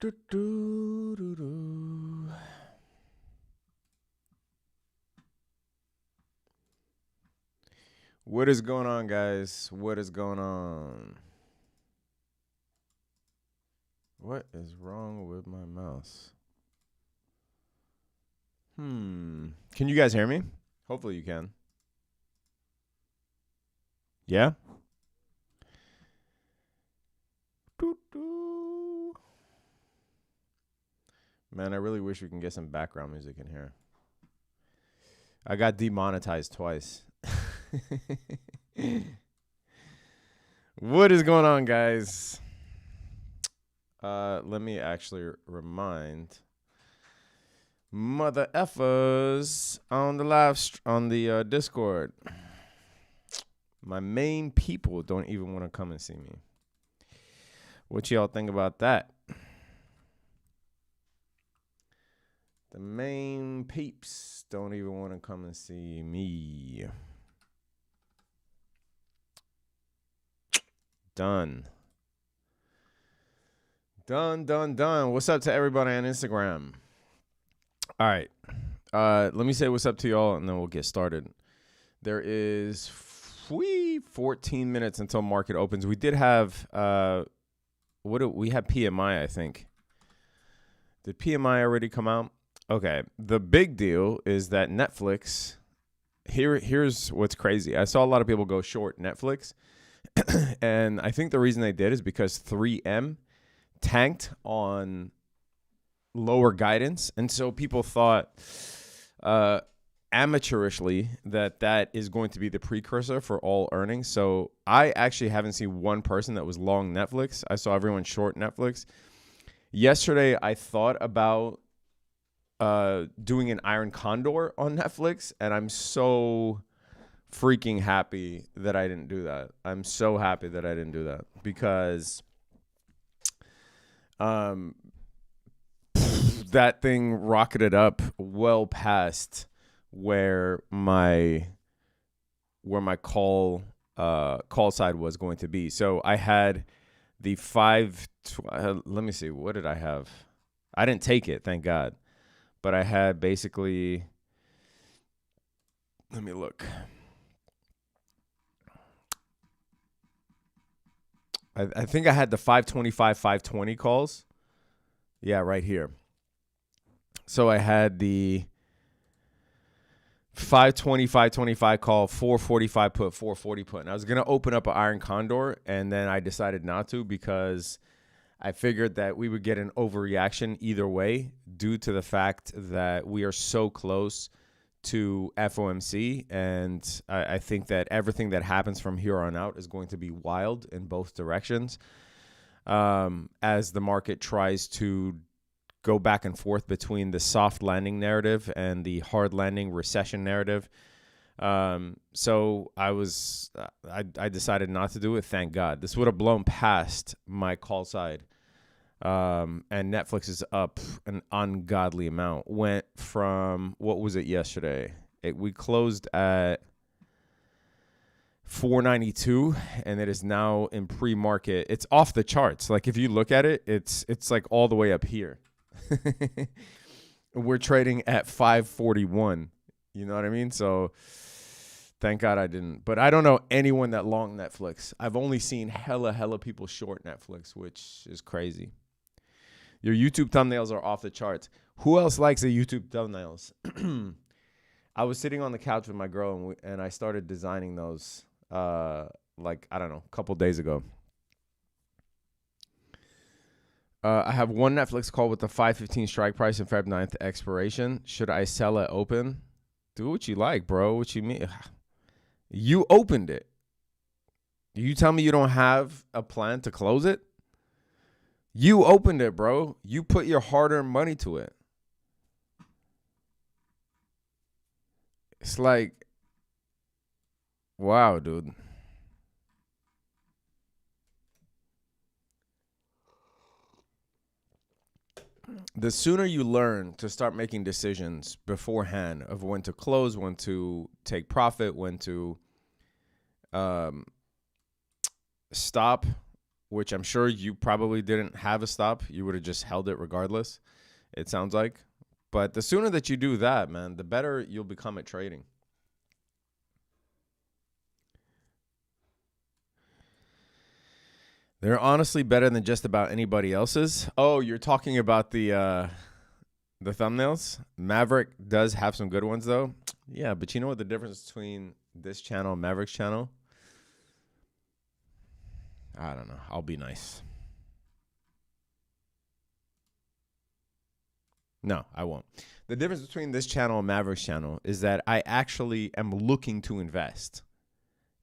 Do, do, do, do. What is going on, guys? What is going on? What is wrong with my mouse? Can you guys hear me? Hopefully you can. Yeah? Doo, doo. Man, I really wish we can get some background music in here. I got demonetized twice. What is going on, guys? Let me actually remind mother effers on the on the Discord. My main people don't even want to come and see me. What y'all think about that? The main peeps don't even want to come and see me. Done. Done. What's up to everybody on Instagram? All right. Let me say what's up to y'all, and then we'll get started. There is 14 minutes until market opens. We did have we had PMI, I think. Did PMI already come out? Okay. The big deal is that Netflix. Here's what's crazy. I saw a lot of people go short Netflix, and I think the reason they did is because 3M tanked on lower guidance, and so people thought amateurishly that is going to be the precursor for all earnings. So I actually haven't seen one person that was long Netflix. I saw everyone short Netflix. Yesterday, I thought about doing an Iron Condor on Netflix, and I'm so freaking happy that I didn't do that. I'm so happy that I didn't do that because that thing rocketed up well past where my call side was going to be. So I had the let me see, what did I have? I didn't take it, thank God. But I had basically, let me look. I think I had the 525, 520 calls. Yeah, right here. So I had the 520, 525 call, 445 put, 440 put. And I was going to open up an Iron Condor, and then I decided not to because I figured that we would get an overreaction either way due to the fact that we are so close to FOMC. And I think that everything that happens from here on out is going to be wild in both directions as the market tries to go back and forth between the soft landing narrative and the hard landing recession narrative. So I decided not to do it. Thank God. This would have blown past my call side. And Netflix is up an ungodly amount. Went from, what was it yesterday? We closed at 492, and it is now in pre-market. It's off the charts. Like if you look at it, it's like all the way up here. We're trading at 541. You know what I mean? So thank God I didn't. But I don't know anyone that long Netflix. I've only seen hella people short Netflix, which is crazy. Your YouTube thumbnails are off the charts. Who else likes the YouTube thumbnails? I was sitting on the couch with my girl, and I started designing those, I don't know, a couple days ago. I have one Netflix call with the 515 strike price and Feb 9th expiration. Should I sell it open? Do what you like, bro. What you mean? You opened it. You tell me you don't have a plan to close it? You opened it, bro. You put your hard-earned money to it. It's like, wow, dude. The sooner you learn to start making decisions beforehand of when to close, when to take profit, when to stop, which I'm sure you probably didn't have a stop. You would have just held it regardless, it sounds like. But the sooner that you do that, man, the better you'll become at trading. They're honestly better than just about anybody else's. Oh, you're talking about the thumbnails? Maverick does have some good ones, though. Yeah, but you know what the difference between this channel and Maverick's channel? I don't know. I'll be nice. No, I won't. The difference between this channel and Maverick's channel is that I actually am looking to invest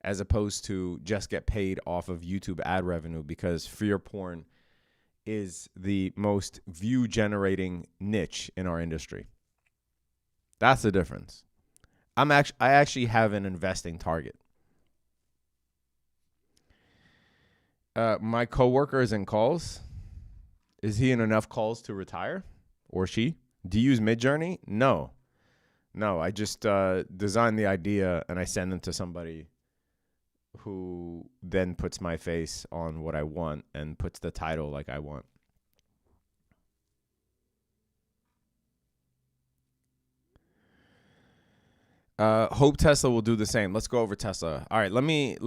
as opposed to just get paid off of YouTube ad revenue, because fear porn is the most view generating niche in our industry. That's the difference. I actually have an investing target. My coworker is in calls. Is he in enough calls to retire, or she? Do you use Midjourney? No. I just design the idea and I send them to somebody who then puts my face on what I want and puts the title like I want. Hope Tesla will do the same. Let's go over Tesla. All right, let me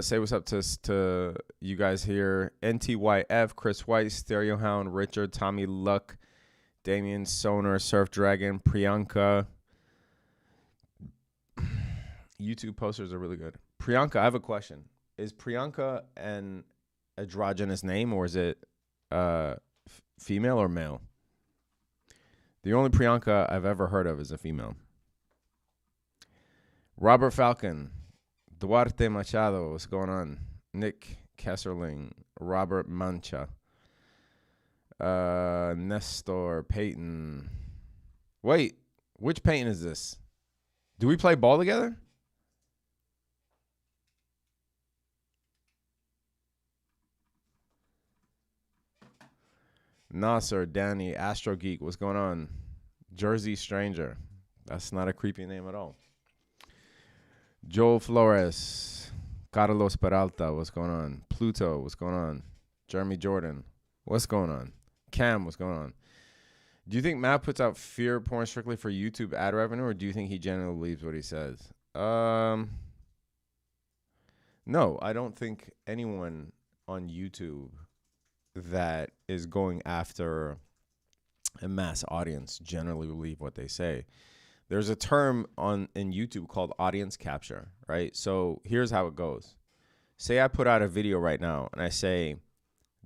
say what's up to you guys here. NTYF, Chris White, Stereo Hound, Richard, Tommy Luck, Damien Soner, Surf Dragon, Priyanka. YouTube posters are really good. Priyanka, I have a question. Is Priyanka an androgynous name, or is it female or male? The only Priyanka I've ever heard of is a female. Robert Falcon, Duarte Machado, what's going on? Nick Kesserling, Robert Mancha, Nestor, Peyton. Wait, which Peyton is this? Do we play ball together? Nasser, Danny, Astro Geek, what's going on? Jersey Stranger, that's not a creepy name at all. Joel Flores, Carlos Peralta, what's going on? Pluto, what's going on? Jeremy Jordan, what's going on? Cam, what's going on? Do you think Matt puts out fear porn strictly for YouTube ad revenue, or do you think he genuinely believes what he says? No, I don't think anyone on YouTube that is going after a mass audience generally believe what they say. There's a term in YouTube called audience capture, right? So here's how it goes. Say I put out a video right now and I say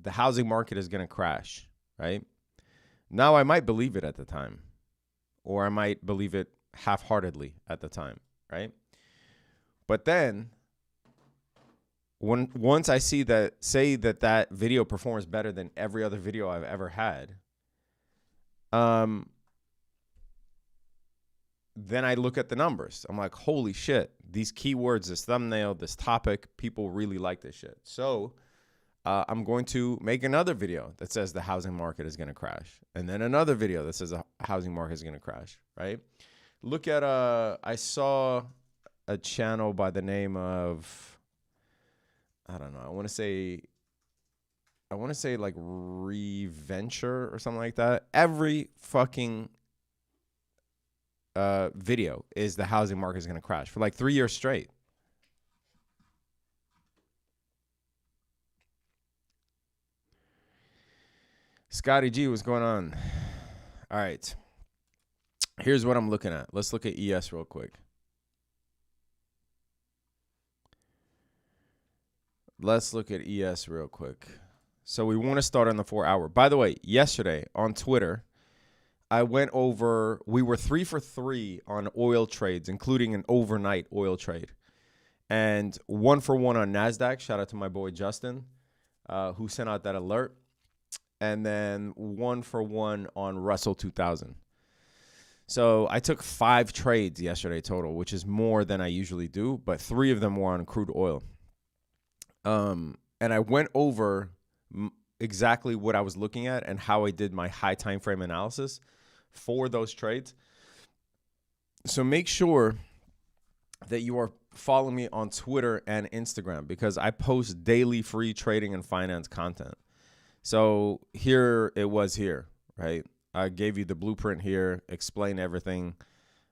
the housing market is going to crash, right? Now I might believe it at the time, or I might believe it half-heartedly at the time, right? But then once I see that, say that video performs better than every other video I've ever had, then I look at the numbers. I'm like, holy shit, these keywords, this thumbnail, this topic, people really like this shit. So I'm going to make another video that says the housing market is going to crash. And then another video that says the housing market is going to crash, right? Look at, I saw a channel by the name of, I don't know, I want to say like Reventure or something like that. Every fucking video is the housing market is going to crash for like 3 years straight. Scotty G, what's going on? All right. Here's what I'm looking at. Let's look at ES real quick. So we want to start on the 4 hour. By the way, yesterday on Twitter, I went over, we were 3 for 3 on oil trades, including an overnight oil trade. And 1 for 1 on NASDAQ. Shout out to my boy Justin, who sent out that alert. And then 1 for 1 on Russell 2000. So I took 5 trades yesterday total, which is more than I usually do, but 3 of them were on crude oil. And I went over exactly what I was looking at and how I did my high time frame analysis for those trades. So make sure that you are following me on Twitter and Instagram, because I post daily free trading and finance content. So here it was here, right? I gave you the blueprint here, explain everything,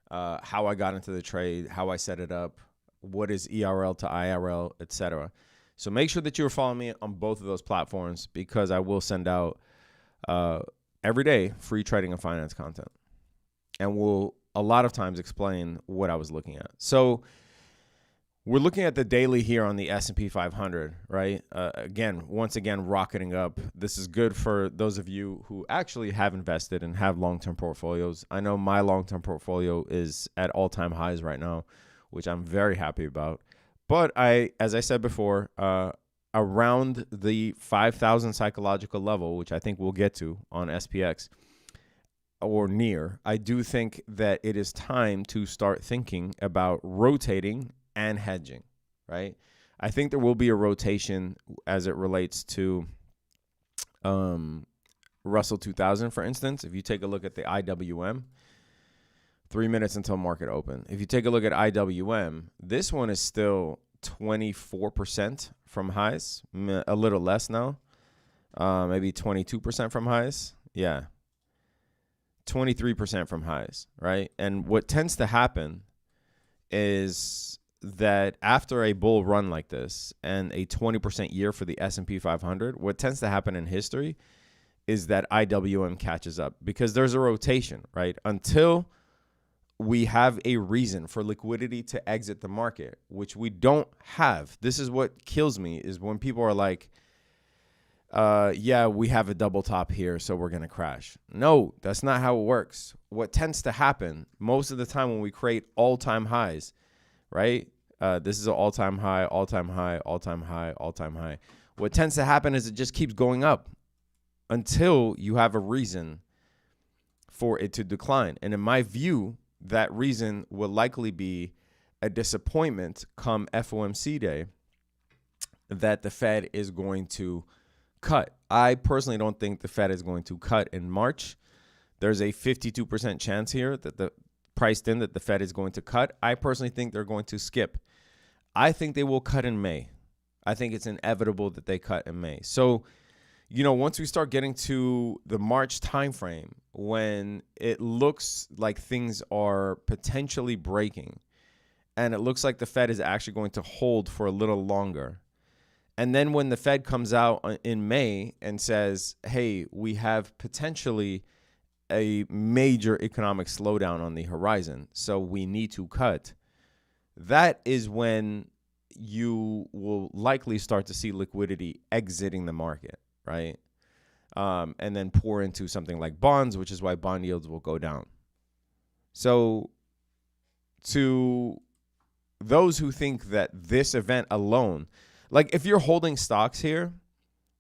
how I got into the trade, how I set it up, what is ERL to IRL, etc. So make sure that you're following me on both of those platforms, because I will send out every day free trading and finance content, and will a lot of times explain what I was looking at. So we're looking at the daily here on the S&P 500, right? Once again, rocketing up. This is good for those of you who actually have invested and have long-term portfolios. I know my long-term portfolio is at all-time highs right now, which I'm very happy about. But as I said before, around the 5,000 psychological level, which I think we'll get to on SPX, or near, I do think that it is time to start thinking about rotating and hedging, right? I think there will be a rotation as it relates to Russell 2000, for instance. If you take a look at the IWM, 3 minutes until market open. If you take a look at IWM, this one is still 24% from highs, a little less now, maybe 22% from highs. Yeah. 23% from highs, right? And what tends to happen is that after a bull run like this and a 20% year for the S&P 500, what tends to happen in history is that IWM catches up, because there's a rotation, right? Until we have a reason for liquidity to exit the market, which we don't have. This is what kills me, is when people are like, yeah, we have a double top here, so we're going to crash. No, that's not how it works. What tends to happen most of the time when we create all-time highs, right? This is an all-time high, all-time high, all-time high, all-time high. What tends to happen is it just keeps going up until you have a reason for it to decline. And in my view, that reason will likely be a disappointment come FOMC day that the Fed is going to cut. I personally don't think the Fed is going to cut in March. There's a 52% chance here that the priced in that the Fed is going to cut. I personally think they're going to skip. I think they will cut in May. I think it's inevitable that they cut in May. So, once we start getting to the March timeframe, when it looks like things are potentially breaking, and it looks like the Fed is actually going to hold for a little longer, and then when the Fed comes out in May and says, hey, we have potentially a major economic slowdown on the horizon, so we need to cut, that is when you will likely start to see liquidity exiting the market, right? And then pour into something like bonds, which is why bond yields will go down. So to those who think that this event alone, like if you're holding stocks here,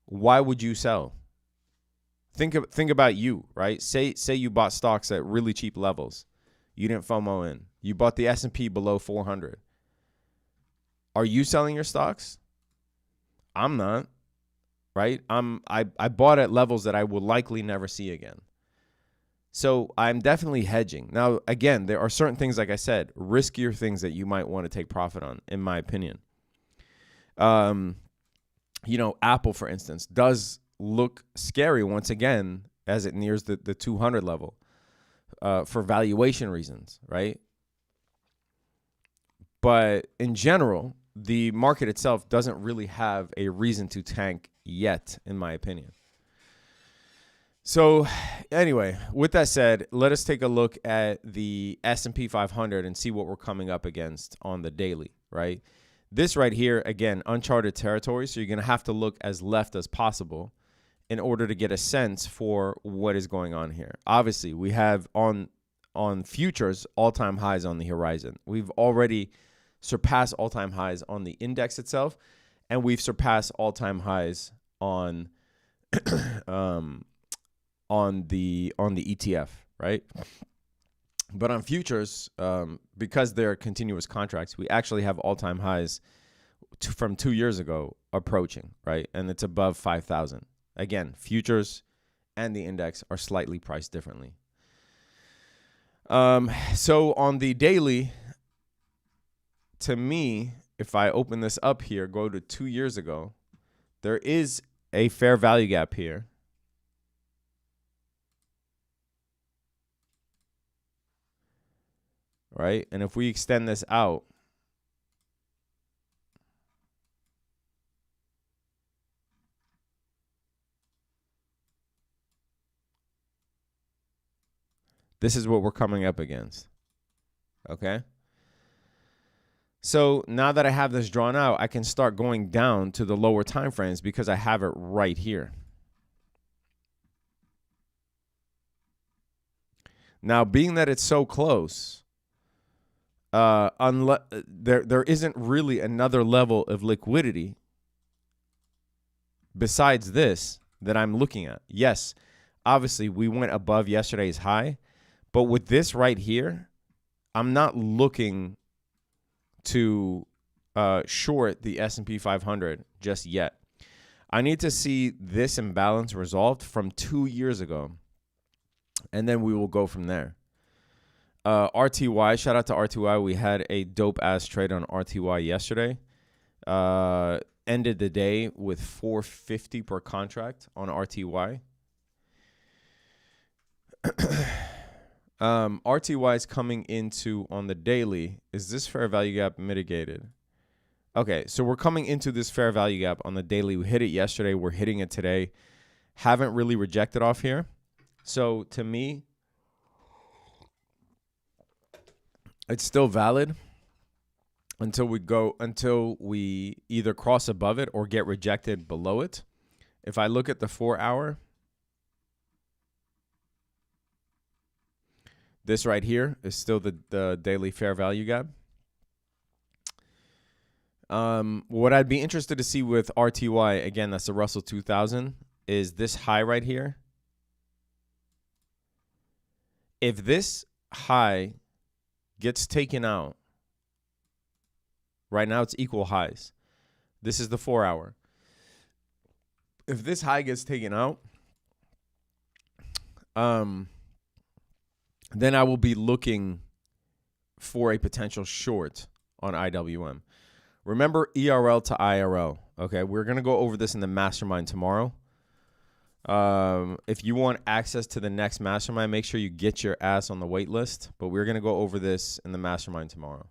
why would you sell? Think about you, right? Say you bought stocks at really cheap levels. You didn't FOMO in. You bought the S&P below 400. Are you selling your stocks? I'm not, right? I bought at levels that I will likely never see again. So I'm definitely hedging. Now, again, there are certain things, like I said, riskier things that you might want to take profit on, in my opinion. Apple, for instance, does look scary once again as it nears the 200 level for valuation reasons, right? But in general, the market itself doesn't really have a reason to tank yet, in my opinion. So anyway, with that said, let us take a look at the S&P 500 and see what we're coming up against on the daily, right? This right here, again, uncharted territory, so you're going to have to look as left as possible in order to get a sense for what is going on here. Obviously, we have on futures all-time highs on the horizon. We've already surpassed all-time highs on the index itself, and we've surpassed all-time highs on the ETF, right? But on futures, because they're continuous contracts, we actually have all-time highs from 2 years ago approaching, right? And it's above 5,000. Again, futures and the index are slightly priced differently. So on the daily, to me, if I open this up here, go to 2 years ago, there is a fair value gap here. Right? And if we extend this out, this is what we're coming up against. Okay? So now that I have this drawn out, I can start going down to the lower time frames because I have it right here. Now, being that it's so close, there isn't really another level of liquidity besides this that I'm looking at. Yes, obviously we went above yesterday's high, but with this right here, I'm not looking to short the S&P 500 just yet. I need to see this imbalance resolved from 2 years ago, and then we will go from there. RTY, shout out to RTY. We had a dope ass trade on RTY yesterday. Ended the day with $450 per contract on RTY. RTY is coming into on the daily. Is this fair value gap mitigated? Okay, so we're coming into this fair value gap on the daily. We hit it yesterday. We're hitting it today. Haven't really rejected off here. So to me, it's still valid until we either cross above it or get rejected below it. If I look at the 4 hour, this right here is still the daily fair value gap. What I'd be interested to see with RTY, again, that's the Russell 2000, is this high right here. If this high gets taken out, right now it's equal highs. This is the 4 hour. If this high gets taken out, then I will be looking for a potential short on IWM. Remember ERL to IRL. Okay, we're going to go over this in the mastermind tomorrow. If you want access to the next mastermind, make sure you get your ass on the wait list. But we're going to go over this in the mastermind tomorrow.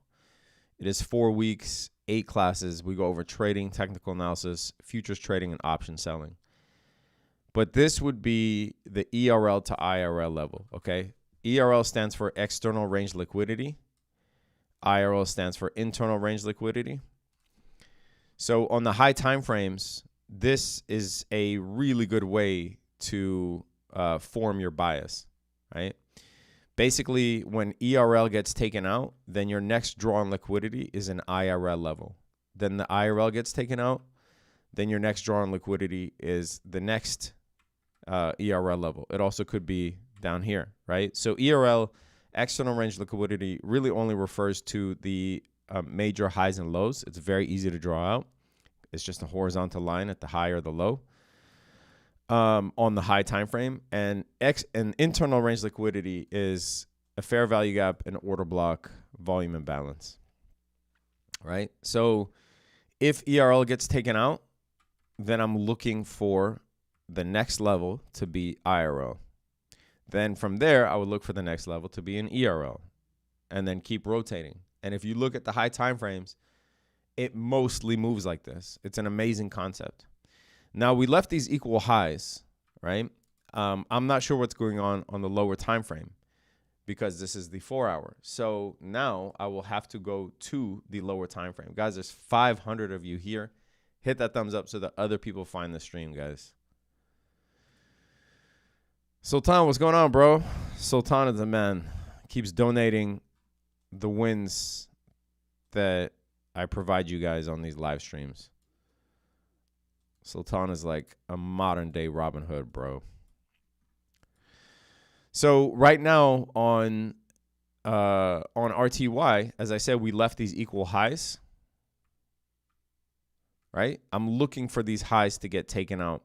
It is 4 weeks, 8 classes. We go over trading, technical analysis, futures trading, and option selling. But this would be the ERL to IRL level, okay? ERL stands for external range liquidity. IRL stands for internal range liquidity. So on the high time frames, this is a really good way to form your bias, right? Basically, when ERL gets taken out, then your next draw on liquidity is an IRL level. Then the IRL gets taken out, then your next draw on liquidity is the next ERL level. It also could be down here, right? So ERL, external range liquidity, really only refers to the major highs and lows. It's very easy to draw out. It's just a horizontal line at the high or the low on the high time frame. And internal range liquidity is a fair value gap, an order block, volume imbalance, right? So if ERL gets taken out, then I'm looking for the next level to be IRL. Then from there, I would look for the next level to be an ERL and then keep rotating. And if you look at the high time frames, it mostly moves like this. It's an amazing concept. Now, we left these equal highs, right? I'm not sure what's going on the lower time frame because this is the 4 hour. So now I will have to go to the lower time frame. Guys, there's 500 of you here. Hit that thumbs up so that other people find the stream, guys. Sultan, what's going on, bro? Sultan is the man. Keeps donating the wins that I provide you guys on these live streams. Sultan is like a modern day Robin Hood, bro. So right now on RTY, as I said, we left these equal highs, right? I'm looking for these highs to get taken out.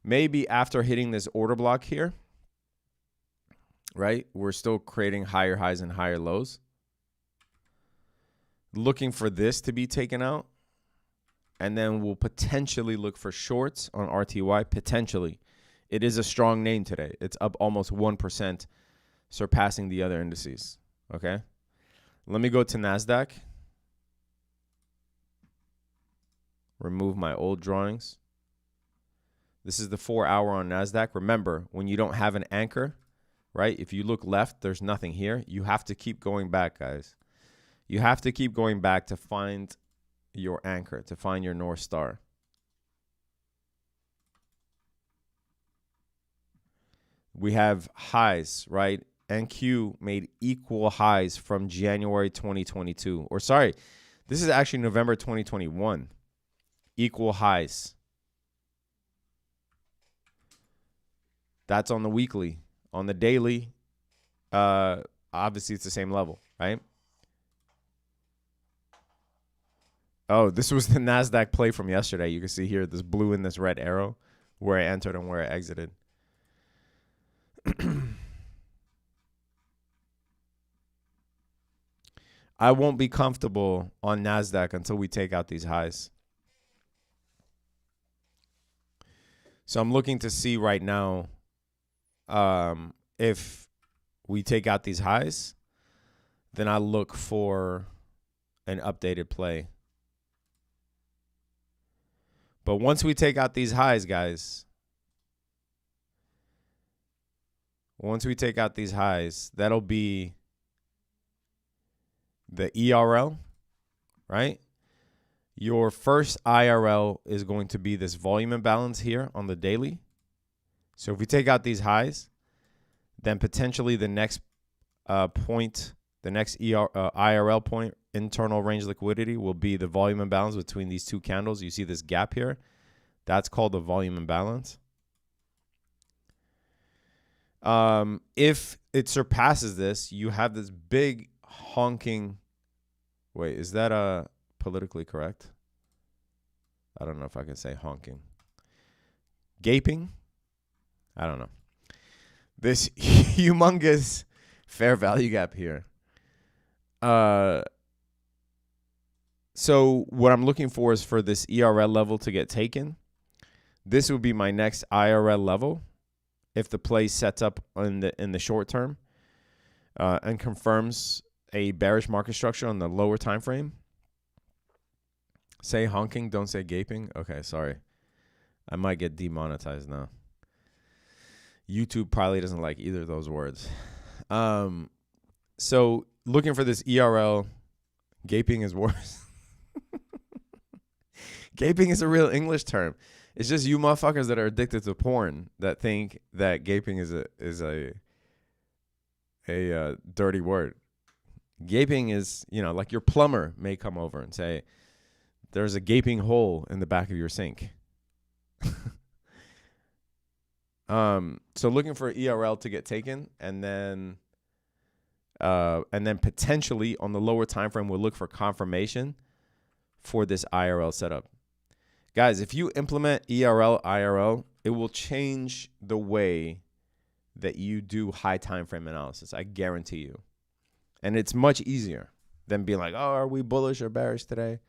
Maybe after hitting this order block here, right? We're still creating higher highs and higher lows. looking for this to be taken out. And then we'll potentially look for shorts on RTY, potentially. It is a strong name today. It's up almost 1%, surpassing the other indices, okay? Let me go to NASDAQ. Remove my old drawings. This is the 4-hour on NASDAQ. Remember, when you don't have an anchor, right? If you look left, there's nothing here. You have to keep going back, guys. You have to keep going back to find your anchor, to find your North Star. We have highs, right? NQ made equal highs from January 2022. Or sorry, this is actually November 2021. Equal highs. That's on the weekly. On the daily, obviously it's the same level, right? Oh, this was the NASDAQ play from yesterday. You can see here this blue and this red arrow where I entered and where I exited. I won't be comfortable on NASDAQ until we take out these highs. So I'm looking to see right now if we take out these highs, then I look for an updated play. But once we take out these highs, guys, once we take out these highs, that'll be the ERL, right? Your first IRL is going to be this volume imbalance here on the daily. So if we take out these highs, then potentially the next point, the next IRL point, internal range liquidity, will be the volume imbalance between these two candles. You see this gap here? That's called the volume imbalance. If it surpasses this, you have this big honking. Wait, is that politically correct? I don't know if I can say honking. Gaping? I don't know. This humongous fair value gap here. So what I'm looking for is for this ERL level to get taken. This would be my next IRL level if the play sets up in the short term and confirms a bearish market structure on the lower time frame. Say honking, don't say gaping. Okay, sorry. I might get demonetized now. YouTube probably doesn't like either of those words. So looking for this ERL, gaping is worse. Gaping is a real English term. It's just you motherfuckers that are addicted to porn that think that gaping is a dirty word. Gaping is, like your plumber may come over and say, there's a gaping hole in the back of your sink. So looking for ERL to get taken, and then potentially on the lower time frame, we'll look for confirmation for this IRL setup. Guys, if you implement ERL, IRL, it will change the way that you do high time frame analysis. I guarantee you. And it's much easier than being like, oh, are we bullish or bearish today?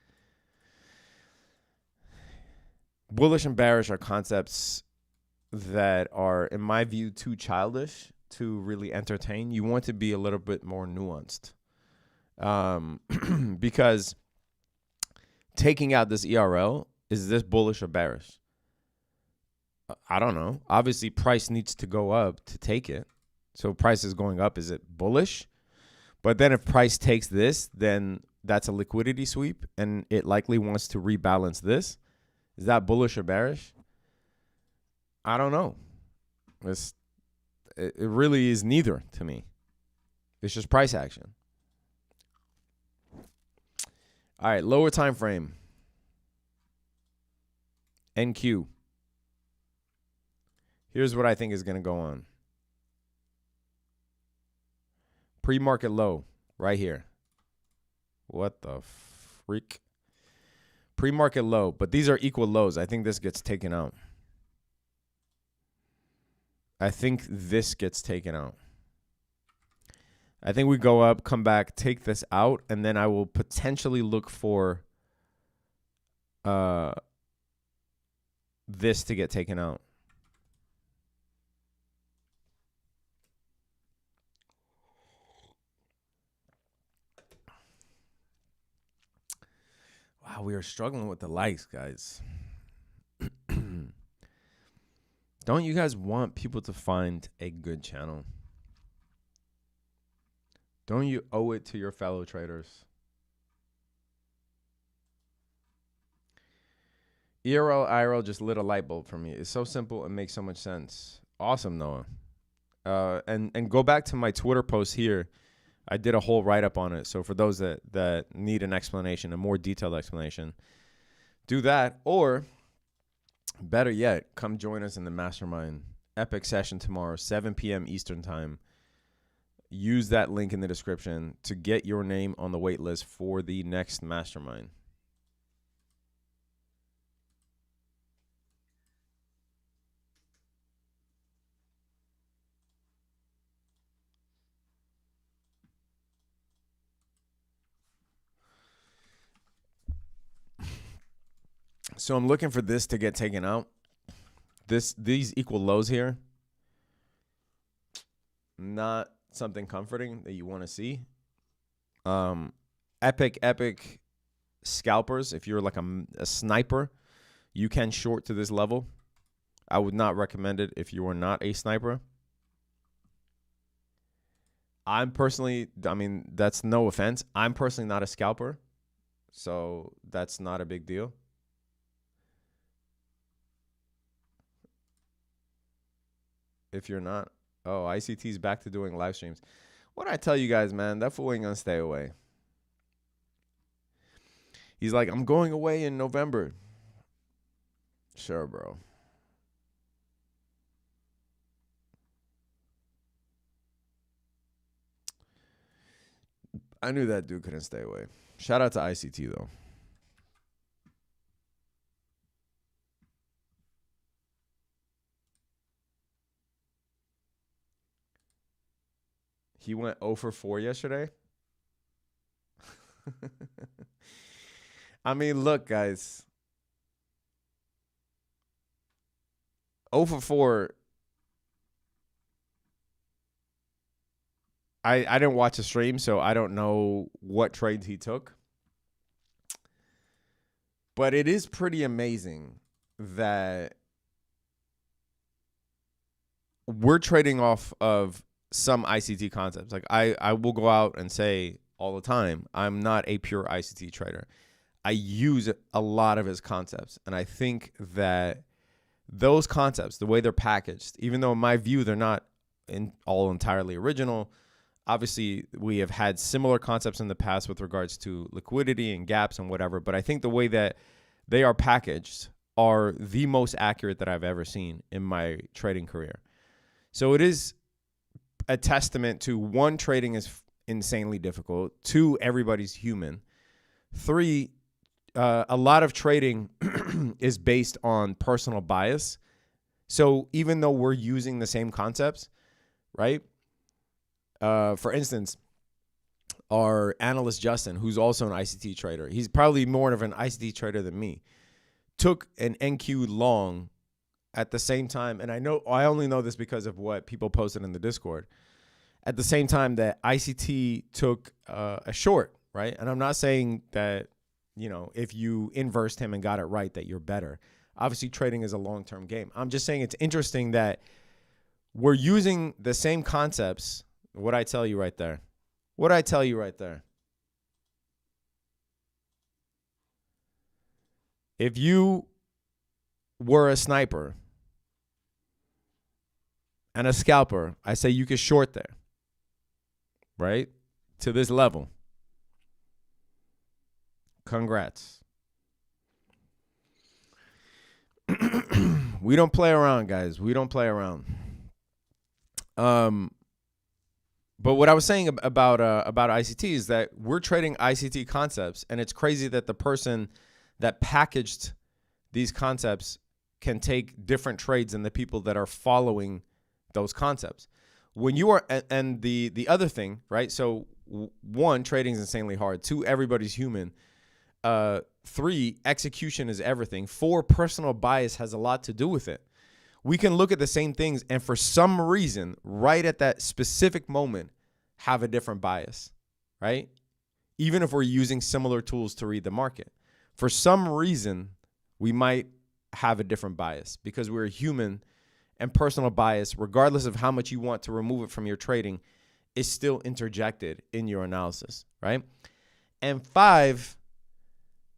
Bullish and bearish are concepts that are, in my view, too childish to really entertain. You want to be a little bit more nuanced. Because taking out this ERL, is this bullish or bearish? I don't know. Obviously, price needs to go up to take it. So price is going up. Is it bullish? But then if price takes this, then that's a liquidity sweep, and it likely wants to rebalance this. Is that bullish or bearish? I don't know. It really is neither to me. It's just price action. All right, lower time frame. NQ. Here's what I think is going to go on. Pre-market low right here. What the freak? Pre-market low, but these are equal lows. I think this gets taken out. I think this gets taken out. I think we go up, come back, take this out, and then I will potentially look for this to get taken out. Wow, we are struggling with the likes, guys. Don't you guys want people to find a good channel? Don't you owe it to your fellow traders? IRL just lit a light bulb for me. It's so simple and makes so much sense. Awesome, Noah. And go back to my Twitter post here. I did a whole write-up on it. So for those that need an explanation, a more detailed explanation, do that. Or better yet, come join us in the mastermind. Epic session tomorrow, 7 p.m. Eastern time. Use that link in the description to get your name on the wait list for the next mastermind. So I'm looking for this to get taken out. These equal lows here. Not something comforting that you want to see. Epic scalpers. If you're like a sniper, you can short to this level. I would not recommend it if you are not a sniper. I'm personally, I mean, that's no offense. I'm personally not a scalper, so that's not a big deal. If you're not. Oh, ICT's back to doing live streams. What I tell you guys, man, that fool ain't gonna stay away. He's like, I'm going away in November. Sure, bro. I knew that dude couldn't stay away. Shout out to ICT, though. He went 0 for 4 yesterday. I mean, look, guys. 0 for 4. I didn't watch the stream, so I don't know what trades he took. But it is pretty amazing that we're trading off of some ICT concepts. Like I will go out and say all the time, I'm not a pure ICT trader. I use a lot of his concepts. And I think that those concepts, the way they're packaged, even though in my view, they're not all entirely original. Obviously, we have had similar concepts in the past with regards to liquidity and gaps and whatever. But I think the way that they are packaged are the most accurate that I've ever seen in my trading career. So it is a testament to, one, trading is insanely difficult. 2, everybody's human. 3, a lot of trading is based on personal bias. So even though we're using the same concepts, right? For instance, our analyst Justin, who's also an ICT trader, he's probably more of an ICT trader than me, took an NQ long at the same time, and I only know this because of what people posted in the Discord, at the same time that ICT took a short, right? And I'm not saying that, you know, if you inversed him and got it right, that you're better. Obviously, trading is a long-term game. I'm just saying it's interesting that we're using the same concepts. What I tell you right there. What I tell you right there. If you were a sniper and a scalper, I say you could short there, right? To this level. Congrats. We don't play around, guys. We don't play around. But what I was saying about ICT is that we're trading ICT concepts, and it's crazy that the person that packaged these concepts can take different trades than the people that are following those concepts. when you are, and the other thing, right? So one, trading is insanely hard. Two, everybody's human. Three, execution is everything. Four, personal bias has a lot to do with it. We can look at the same things and for some reason, right at that specific moment, have a different bias, right? Even if we're using similar tools to read the market. For some reason, we might have a different bias because we're human, and personal bias, regardless of how much you want to remove it from your trading, is still interjected in your analysis, right? And five,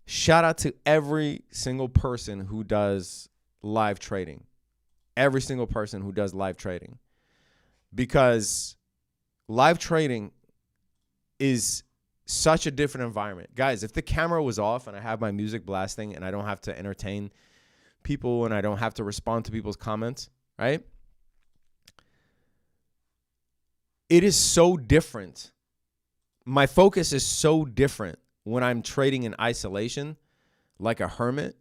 shout out to every single person who does live trading. Every single person who does live trading. Because live trading is such a different environment. Guys, if the camera was off and I have my music blasting and I don't have to entertain people and I don't have to respond to people's comments, right? It is so different. My focus is so different when I'm trading in isolation, like a hermit,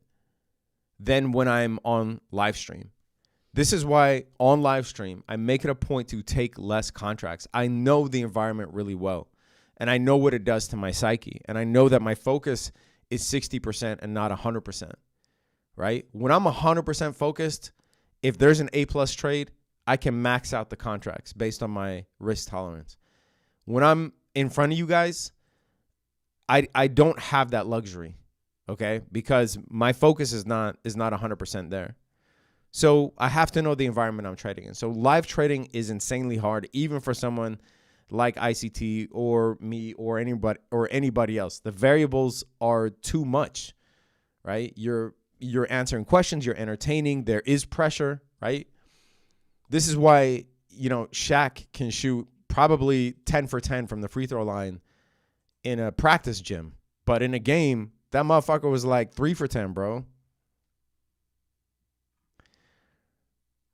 than when I'm on live stream. This is why on live stream, I make it a point to take less contracts. I know the environment really well, and I know what it does to my psyche, and I know that my focus is 60% and not 100%, right? When I'm 100% focused, if there's an A-plus trade, I can max out the contracts based on my risk tolerance. When I'm in front of you guys, I don't have that luxury, okay? Because my focus is not 100% there. So I have to know the environment I'm trading in. So live trading is insanely hard, even for someone like ICT or me or anybody else. The variables are too much, right? You're answering questions, you're entertaining, there is pressure, right? This is why, Shaq can shoot probably 10 for 10 from the free throw line in a practice gym. But in a game, that motherfucker was like 3 for 10, bro.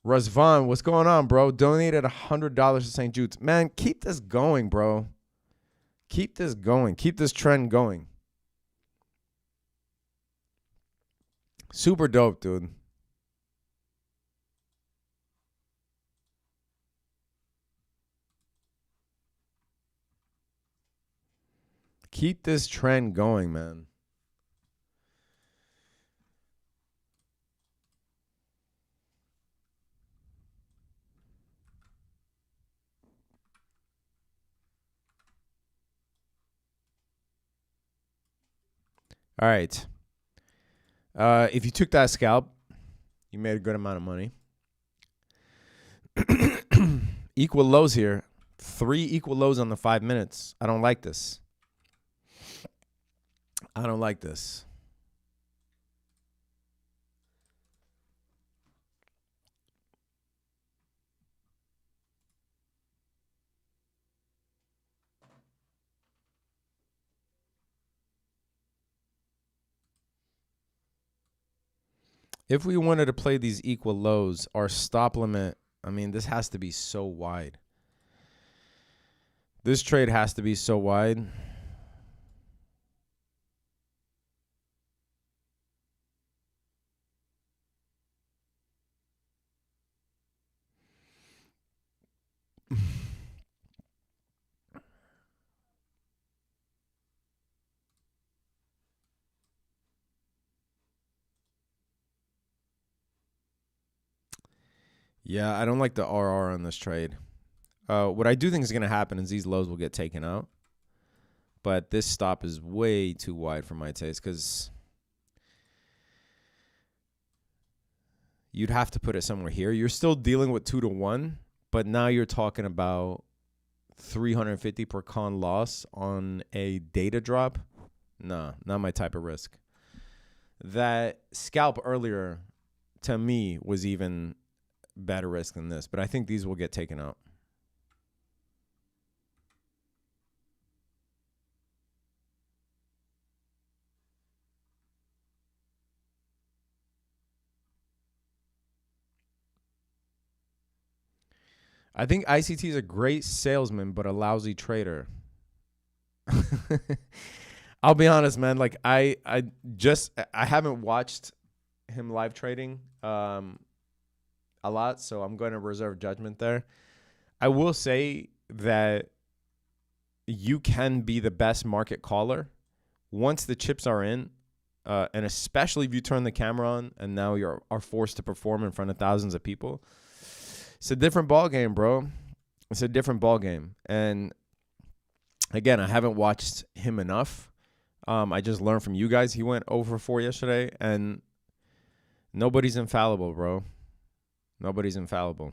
Razvan, what's going on, bro? Donated $100 to St. Jude's. Man, keep this going, bro. Keep this going. Keep this trend going. Super dope, dude. Keep this trend going, man. All right. If you took that scalp, you made a good amount of money. Equal lows here. 3 equal lows on the 5 minutes. I don't like this. I don't like this. If we wanted to play these equal lows, our stop limit, this has to be so wide. This trade has to be so wide. Yeah, I don't like the RR on this trade. What I do think is going to happen is these lows will get taken out. But this stop is way too wide for my taste because you'd have to put it somewhere here. You're still dealing with 2 to 1, but now you're talking about 350 per con loss on a data drop. Nah, not my type of risk. That scalp earlier, to me, was even better risk than this, but I think these will get taken out. I think ICT is a great salesman, but a lousy trader. I'll be honest, man. Like I haven't watched him live trading a lot, so I'm going to reserve judgment there. I will say that you can be the best market caller once the chips are in, and especially if you turn the camera on and now you are forced to perform in front of thousands of people. It's a different ball game, bro. It's a different ball game. And again, I haven't watched him enough. I just learned from you guys. He went 0 for 4 yesterday, and nobody's infallible, bro. Nobody's infallible.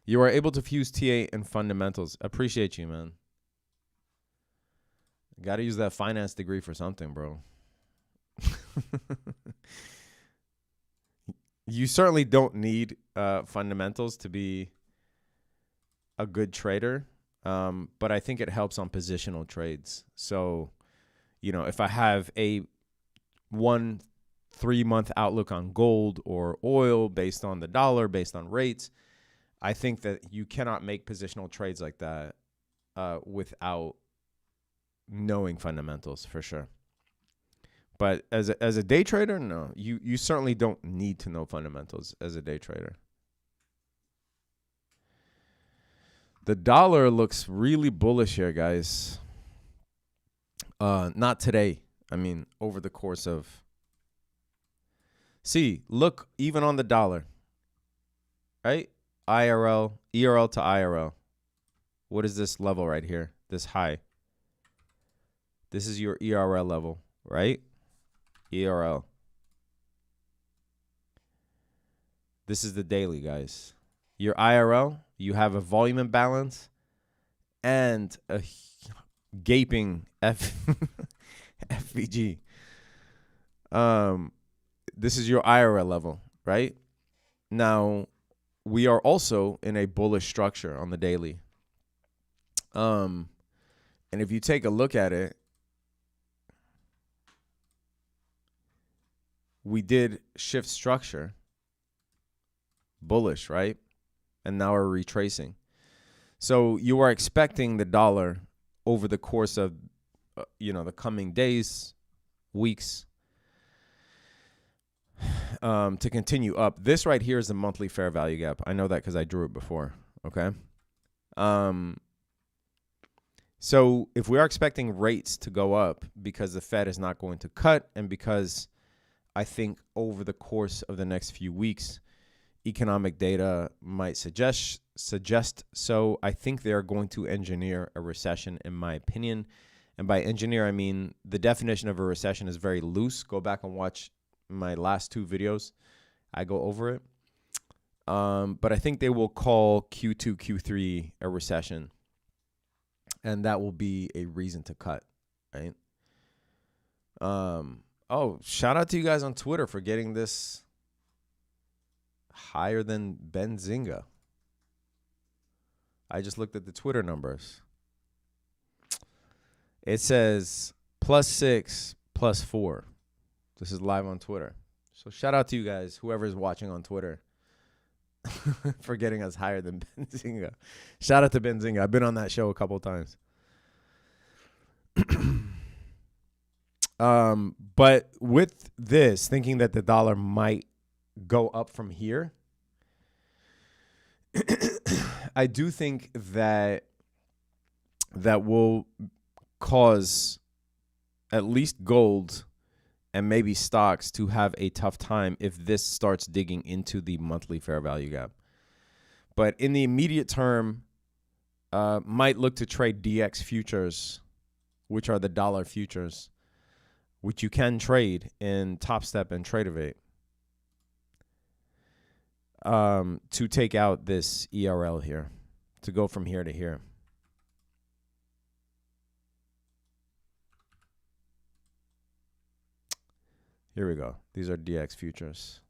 You are able to fuse T8 and fundamentals. Appreciate you, man. Got to use that finance degree for something, bro. You certainly don't need fundamentals to be a good trader, but I think it helps on positional trades. So, if I have a 1-3-month outlook on gold or oil based on the dollar, based on rates, I think that you cannot make positional trades like that without knowing fundamentals for sure. But as a day trader, no, you certainly don't need to know fundamentals as a day trader. The dollar looks really bullish here, guys. Not today. I mean, over the course of. See, look, even on the dollar, right? IRL, ERL to IRL. What is this level right here? This high. This is your ERL level, right? ERL. This is the daily, guys. Your IRL, you have a volume imbalance and a gaping FVG. This is your IRL level, right? Now, we are also in a bullish structure on the daily. And if you take a look at it, we did shift structure, bullish, right? And now we're retracing. So you are expecting the dollar over the course of, the coming days, weeks, to continue up. This right here is the monthly fair value gap. I know that because I drew it before, okay? So if we are expecting rates to go up because the Fed is not going to cut, and because I think over the course of the next few weeks, economic data might suggest so, I think they're going to engineer a recession, in my opinion. And by engineer, I mean the definition of a recession is very loose. Go back and watch my last 2 videos. I go over it. But I think they will call Q2, Q3 a recession. And that will be a reason to cut, right? Oh, shout out to you guys on Twitter for getting this higher than Benzinga. I just looked at the Twitter numbers. It says +6, +4. This is live on Twitter. So shout out to you guys, whoever is watching on Twitter, for getting us higher than Benzinga. Shout out to Benzinga. I've been on that show a couple of times. But with this, thinking that the dollar might go up from here, I do think that will cause at least gold and maybe stocks to have a tough time if this starts digging into the monthly fair value gap. But in the immediate term, might look to trade DX futures, which are the dollar futures, which you can trade in Top Step and Tradeovate, to take out this ERL here, to go from here to here. Here we go. These are DX futures.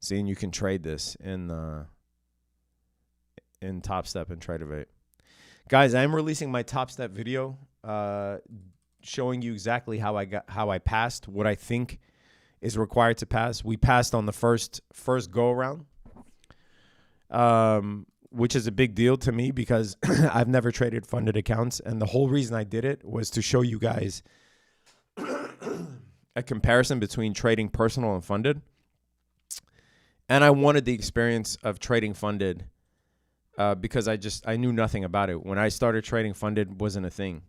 See, and you can trade this in Top Step and Tradeovate. Guys, I'm releasing my Top Step video, showing you exactly how I passed, what I think is required to pass. We passed on the first go around, which is a big deal to me because I've never traded funded accounts, and the whole reason I did it was to show you guys a comparison between trading personal and funded. And I wanted the experience of trading funded because I knew nothing about it. When I started trading, funded wasn't a thing.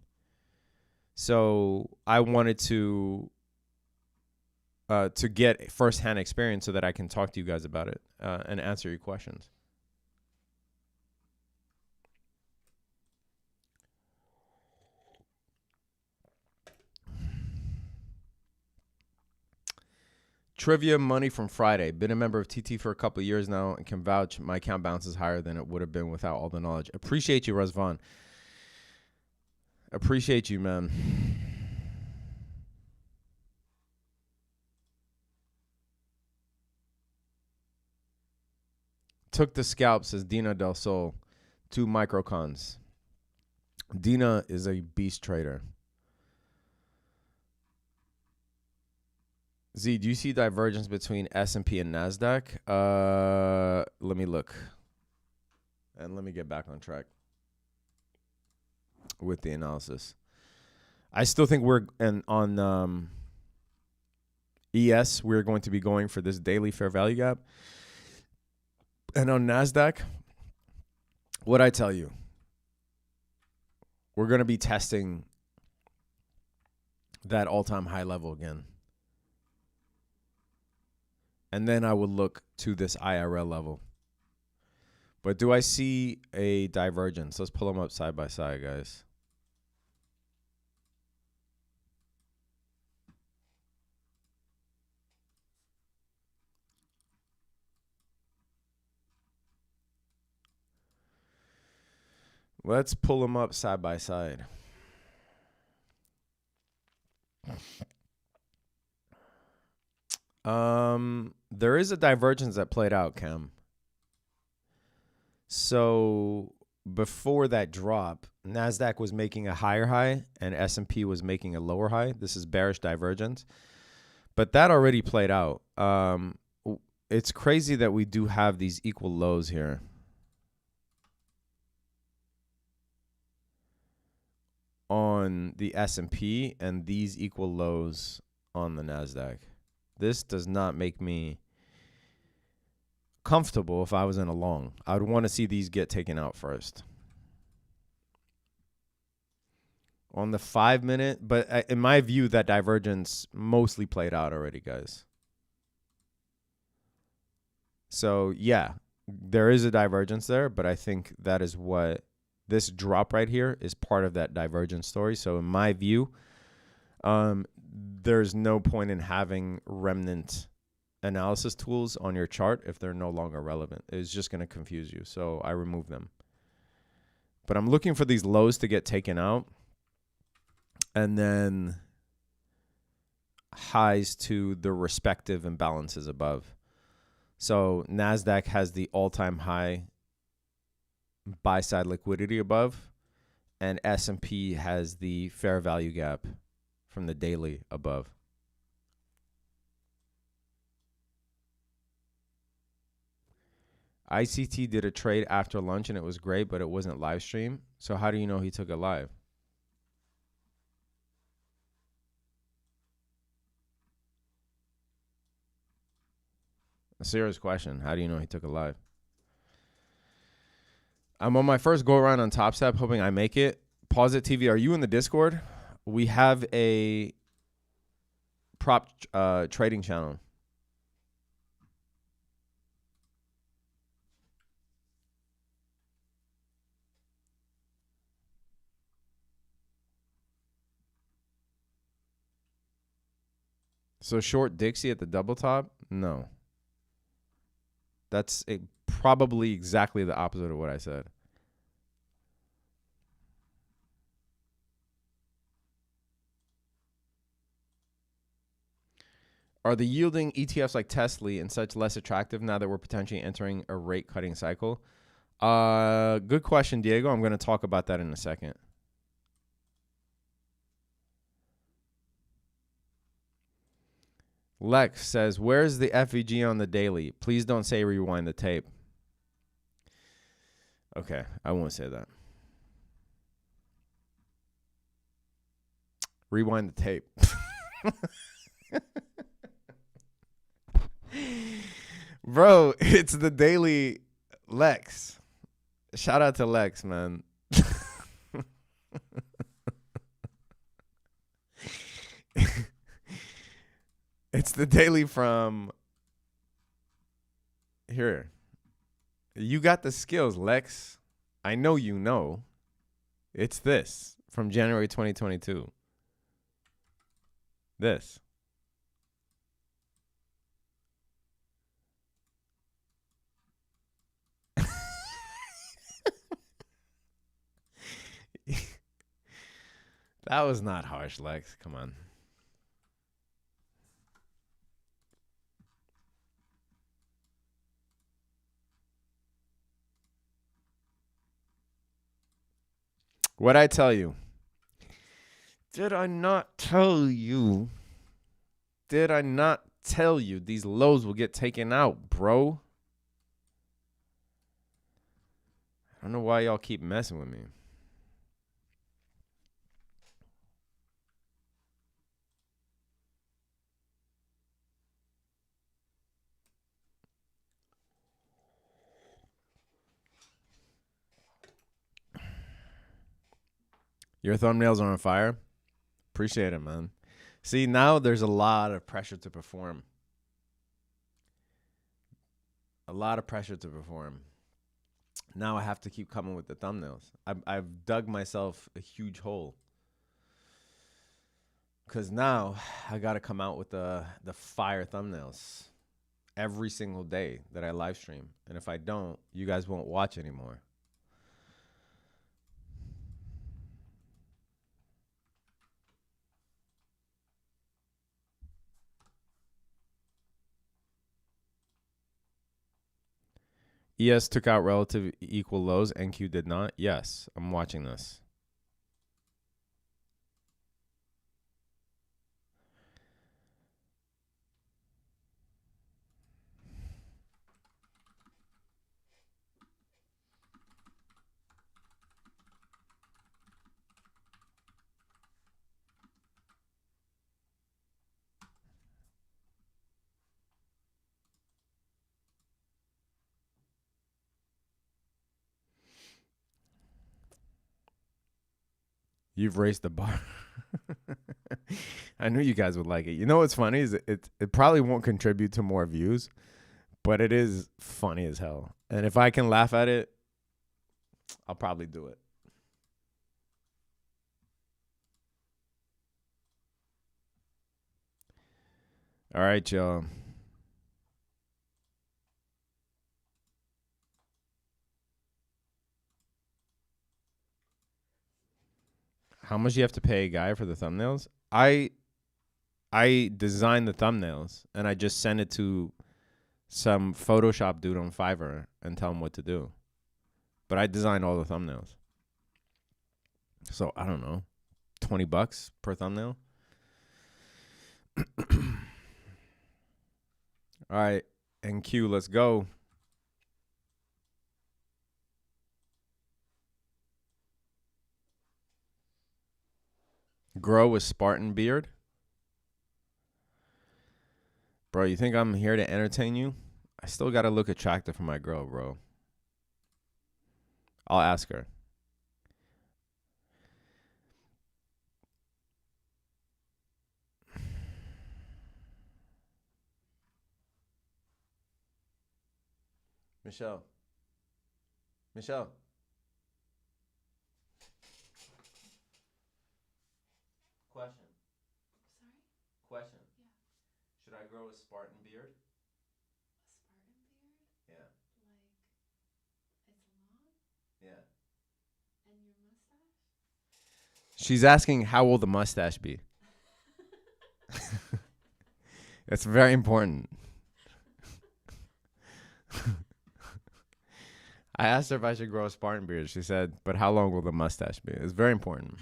So I wanted to get firsthand experience so that I can talk to you guys about it and answer your questions. Trivia money from Friday. Been a member of TT for a couple of years now and can vouch my account balance is higher than it would have been without all the knowledge. Appreciate you, Razvan. Appreciate you, man. Took the scalp, says Dina Del Sol. 2 microcons. Dina is a beast trader. Z, do you see divergence between S&P and NASDAQ? Let me look. And let me get back on track with the analysis. I still think we're on ES, we're going to be going for this daily fair value gap. And on NASDAQ, what'd I tell you? We're going to be testing that all-time high level again. And then I would look to this IRL level. But do I see a divergence? Let's pull them up side by side, guys. Let's pull them up side by side. There is a divergence that played out, Cam. So before that drop, NASDAQ was making a higher high and S&P was making a lower high. This is bearish divergence. But that already played out. It's crazy that we do have these equal lows here. On the S&P and these equal lows on the NASDAQ. This does not make me comfortable if I was in a long. I would want to see these get taken out first. On the 5 minute, but in my view, that divergence mostly played out already, guys. So, yeah, there is a divergence there, but I think that is what this drop right here is part of that divergence story. So, in my view, there's no point in having remnant analysis tools on your chart if they're no longer relevant. It's just going to confuse you. So I remove them. But I'm looking for these lows to get taken out and then highs to the respective imbalances above. So NASDAQ has the all-time high buy-side liquidity above, and S&P has the fair value gap from the daily above. ICT did a trade after lunch and it was great, but it wasn't live stream. So how do you know he took it live? A serious question. How do you know he took it live? I'm on my first go around on Top Step, hoping I make it. Pause it TV. Are you in the Discord? We have a prop trading channel. So short Dixie at the double top? No. That's probably exactly the opposite of what I said. Are the yielding ETFs like Tesla and such less attractive now that we're potentially entering a rate cutting cycle? Good question, Diego. I'm going to talk about that in a second. Lex says, where's the FVG on the daily? Please don't say rewind the tape. Okay, I won't say that. Rewind the tape. Bro, it's the Daily Lex. Shout out to Lex, man. It's the Daily from here. You got the skills, Lex. I know you know. It's this from January 2022. This. That was not harsh, Lex. Come on. What'd I tell you? Did I not tell you? Did I not tell you these lows will get taken out, bro? I don't know why y'all keep messing with me. Your thumbnails are on fire. Appreciate it, man. See, now there's a lot of pressure to perform. A lot of pressure to perform. Now I have to keep coming with the thumbnails. I've dug myself a huge hole. Because now I got to come out with the fire thumbnails every single day that I live stream. And if I don't, you guys won't watch anymore. ES took out relative equal lows. NQ did not. Yes, I'm watching this. You've raised the bar. I knew you guys would like it. You know what's funny is it probably won't contribute to more views, but it is funny as hell. And if I can laugh at it, I'll probably do it. All right, y'all. How much do you have to pay a guy for the thumbnails? I design the thumbnails and I just send it to some Photoshop dude on Fiverr and tell him what to do. But I design all the thumbnails. So I don't know, $20 per thumbnail. All right, NQ, let's go. Grow a Spartan beard. Bro, you think I'm here to entertain you? I still got to look attractive for my girl, bro. I'll ask her. Michelle. Michelle. Question. Sorry? Question. Yeah. Should I grow a Spartan beard? A Spartan beard? Yeah. Like, it's long? Yeah. And your mustache? She's asking how will the mustache be? It's very important. I asked her if I should grow a Spartan beard. She said, but how long will the mustache be? It's very important.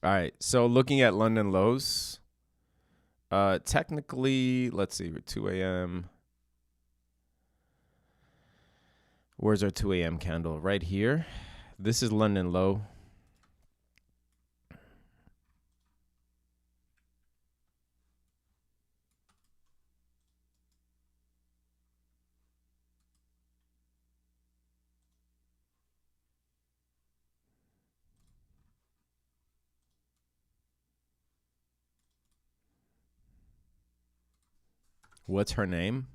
All right. So looking at London lows, technically, let's see, 2 a.m. Where's our 2 a.m. candle? Right here. This is London low. What's her name?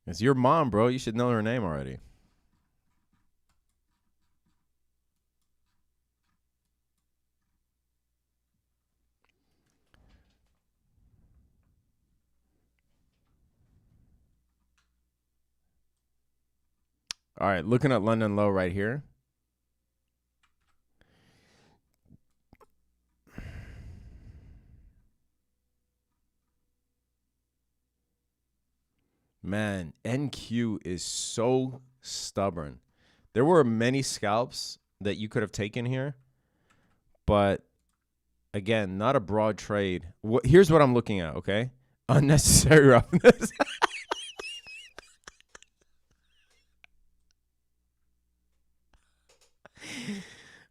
It's your mom, bro. You should know her name already. All right, looking at London Low right here. Man, NQ is so stubborn. There were many scalps that you could have taken here, but again, not a broad trade. Here's what I'm looking at, okay? Unnecessary roughness.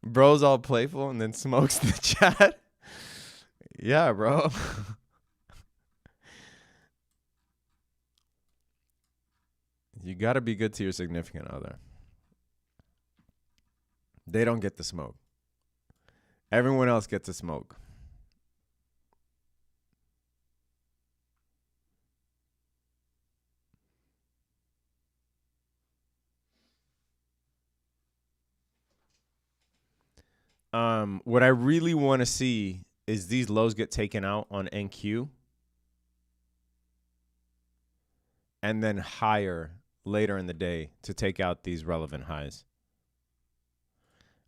Bro's all playful and then smokes the chat. Yeah, bro. You got to be good to your significant other. They don't get the smoke. Everyone else gets the smoke. What I really want to see is these lows get taken out on NQ and then higher later in the day to take out these relevant highs.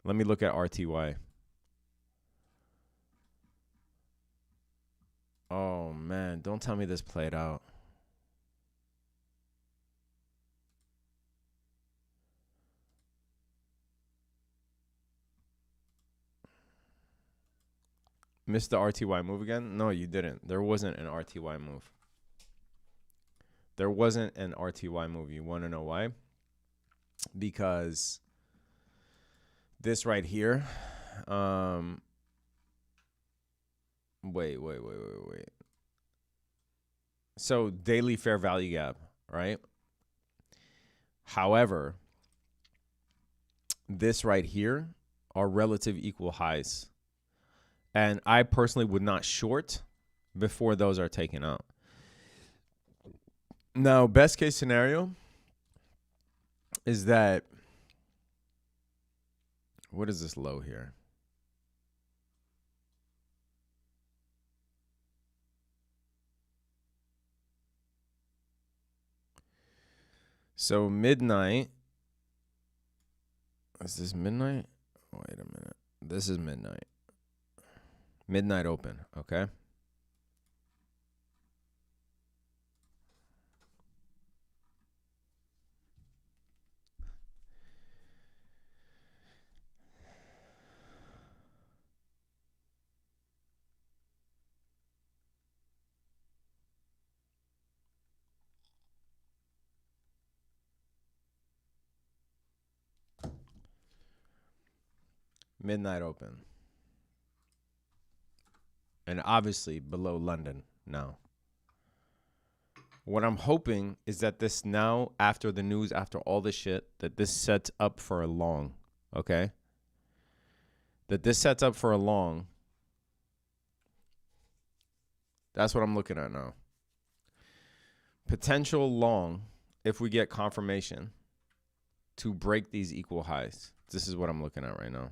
Let me look at RTY. Oh, man. Don't tell me this played out. Missed the RTY move again? No, you didn't. There wasn't an RTY move. There wasn't an RTY move. You want to know why? Because this right here. Wait. So daily fair value gap, right? However, this right here are relative equal highs. And I personally would not short before those are taken out. Now, best case scenario is that, what is this low here? So midnight, is this midnight? Wait a minute. This is midnight. Midnight open, okay? Midnight open. And obviously below London now. What I'm hoping is that this now, after the news, after all this shit, that this sets up for a long, okay? That this sets up for a long. That's what I'm looking at now. Potential long, if we get confirmation, to break these equal highs. This is what I'm looking at right now.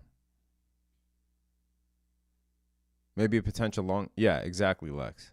Maybe a potential long. Yeah, exactly, Lex.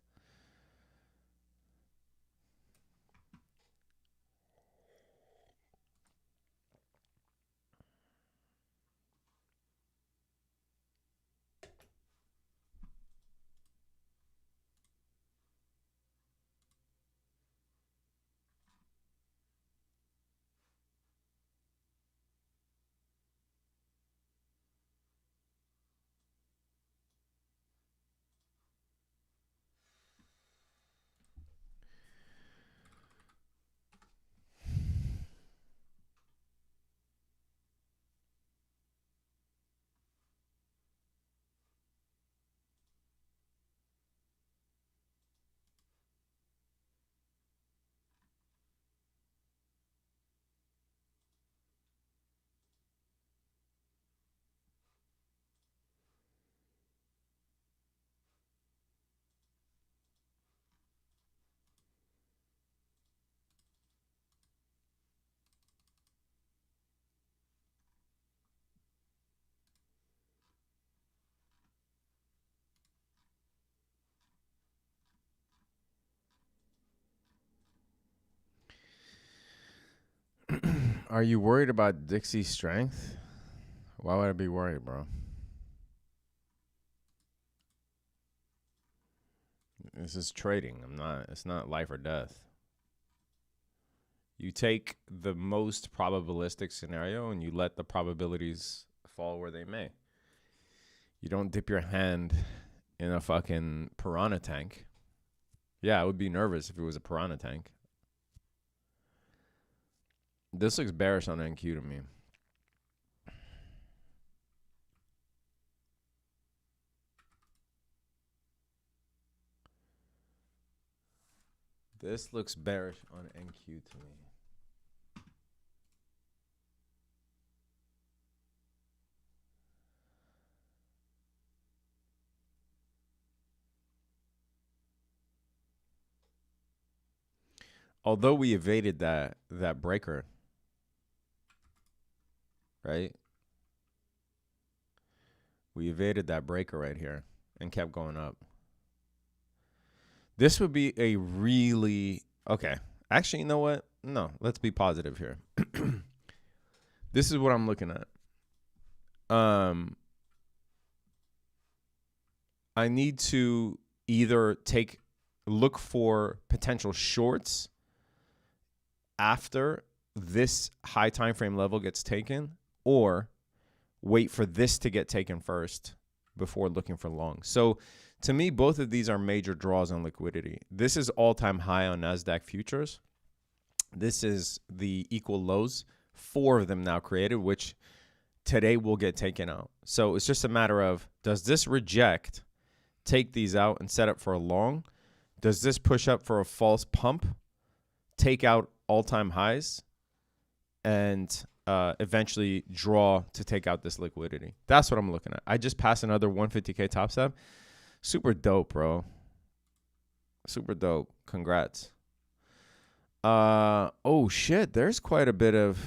Are you worried about Dixie's strength? Why would I be worried, bro? This is trading. It's not life or death. You take the most probabilistic scenario and you let the probabilities fall where they may. You don't dip your hand in a fucking piranha tank. Yeah, I would be nervous if it was a piranha tank. This looks bearish on NQ to me. This looks bearish on NQ to me. Although we evaded that breaker, right? We evaded that breaker right here and kept going up. This would be a really okay. Actually, you know what? No, let's be positive here. This is what I'm looking at. I need to either look for potential shorts after this high time frame level gets taken, or wait for this to get taken first before looking for long. So to me, both of these are major draws on liquidity. This is all-time high on NASDAQ futures. This is the equal lows, 4 of them now created, which today will get taken out. So it's just a matter of, does this reject, take these out and set up for a long? Does this push up for a false pump, take out all-time highs, and eventually draw to take out this liquidity? That's what I'm looking at. I just passed another 150K top step. Super dope, bro. Super dope. Congrats. Oh, shit. There's quite a bit of...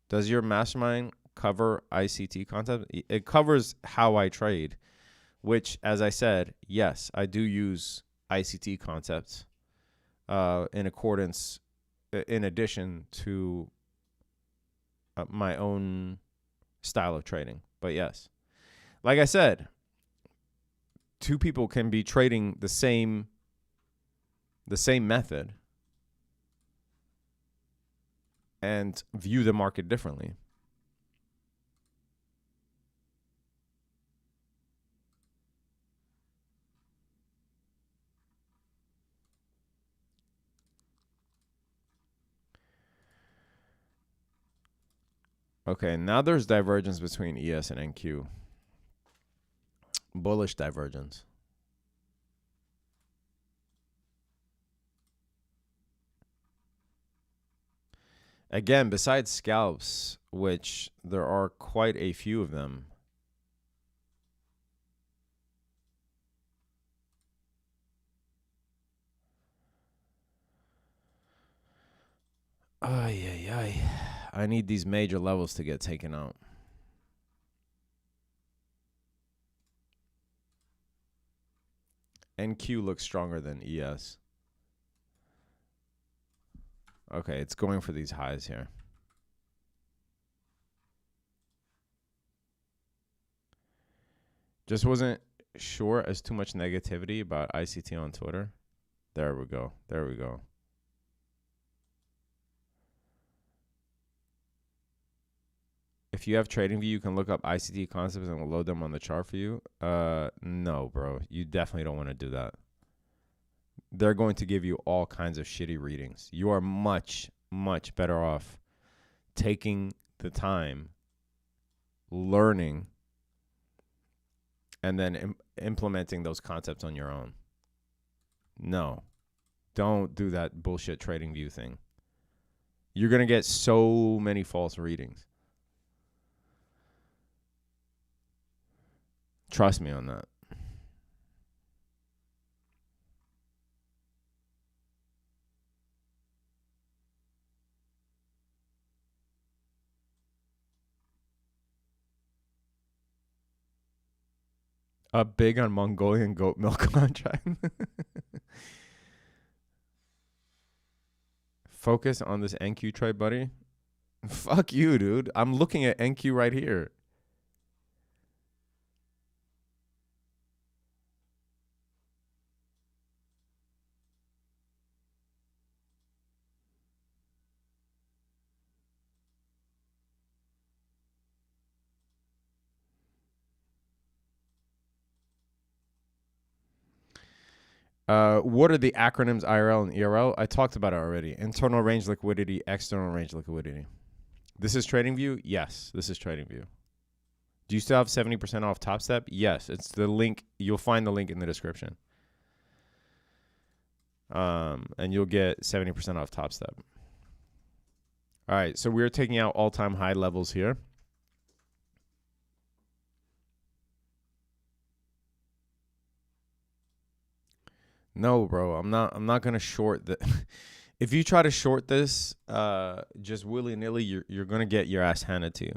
Does your mastermind cover ICT concept? It covers how I trade, which, as I said, yes, I do use ICT concepts in addition to my own style of trading. But yes, like I said, 2 people can be trading the same method and view the market differently. Okay, now there's divergence between ES and NQ. Bullish divergence. Again, besides scalps, which there are quite a few of them, I need these major levels to get taken out. NQ looks stronger than ES. Okay, it's going for these highs here. Just wasn't sure as too much negativity about ICT on Twitter. There we go. There we go. If you have TradingView, you can look up ICT concepts and we'll load them on the chart for you. No, bro. You definitely don't want to do that. They're going to give you all kinds of shitty readings. You are much, much better off taking the time, learning, and then implementing those concepts on your own. No. Don't do that bullshit TradingView thing. You're going to get so many false readings. Trust me on that. Up big on Mongolian goat milk contract. Focus on this NQ trade, buddy. Fuck you, dude. I'm looking at NQ right here. What are the acronyms IRL and ERL? I talked about it already. Internal range liquidity, external range liquidity. This is TradingView? Yes, this is TradingView. Do you still have 70% off Top Step? Yes, it's the link. You'll find the link in the description. And you'll get 70% off Top Step. All right, so we're taking out all-time high levels here. No, bro, I'm not gonna short the. If you try to short this, just willy nilly, you're gonna get your ass handed to you.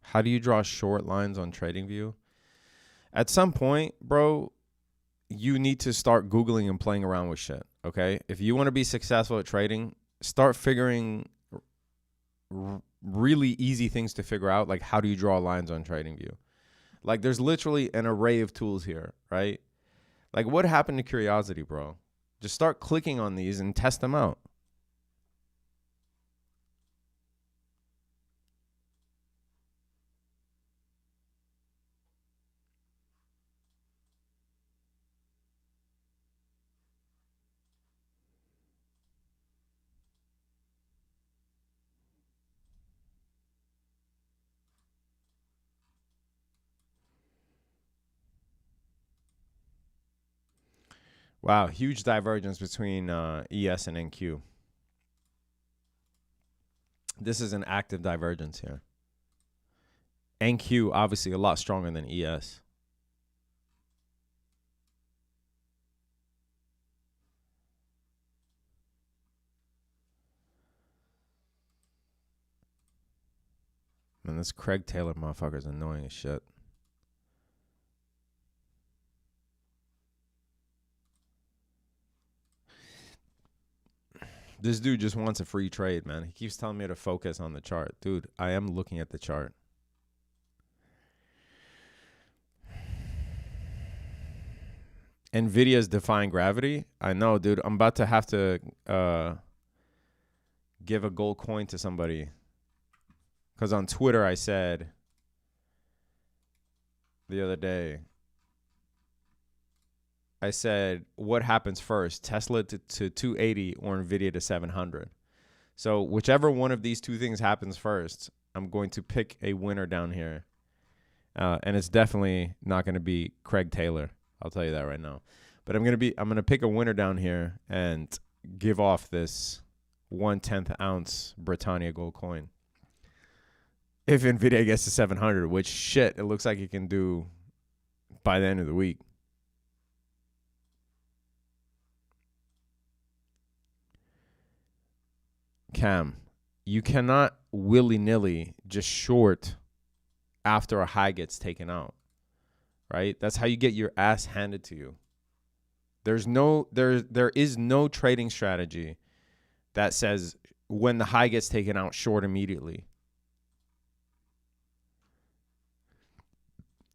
How do you draw short lines on TradingView? At some point, bro, you need to start Googling and playing around with shit. Okay, if you want to be successful at trading, start figuring really easy things to figure out, like how do you draw lines on TradingView? Like there's literally an array of tools here, right? Like, what happened to curiosity, bro? Just start clicking on these and test them out. Wow, huge divergence between ES and NQ. This is an active divergence here. NQ obviously a lot stronger than ES. Man, this Craig Taylor motherfucker is annoying as shit. This dude just wants a free trade, man. He keeps telling me to focus on the chart. Dude, I am looking at the chart. Nvidia's defying gravity. I know, dude. I'm about to have to give a gold coin to somebody. Because on Twitter I said the other day, I said, what happens first, Tesla to 280 or Nvidia to 700? So whichever one of these two things happens first, I'm going to pick a winner down here. And it's definitely not going to be Craig Taylor. I'll tell you that right now. But I'm going to pick a winner down here and give off this 1/10 ounce Britannia gold coin. If Nvidia gets to 700, which shit, it looks like it can do by the end of the week. Cam, you cannot willy-nilly just short after a high gets taken out, right? That's how you get your ass handed to you. There is no trading strategy that says when the high gets taken out, short immediately.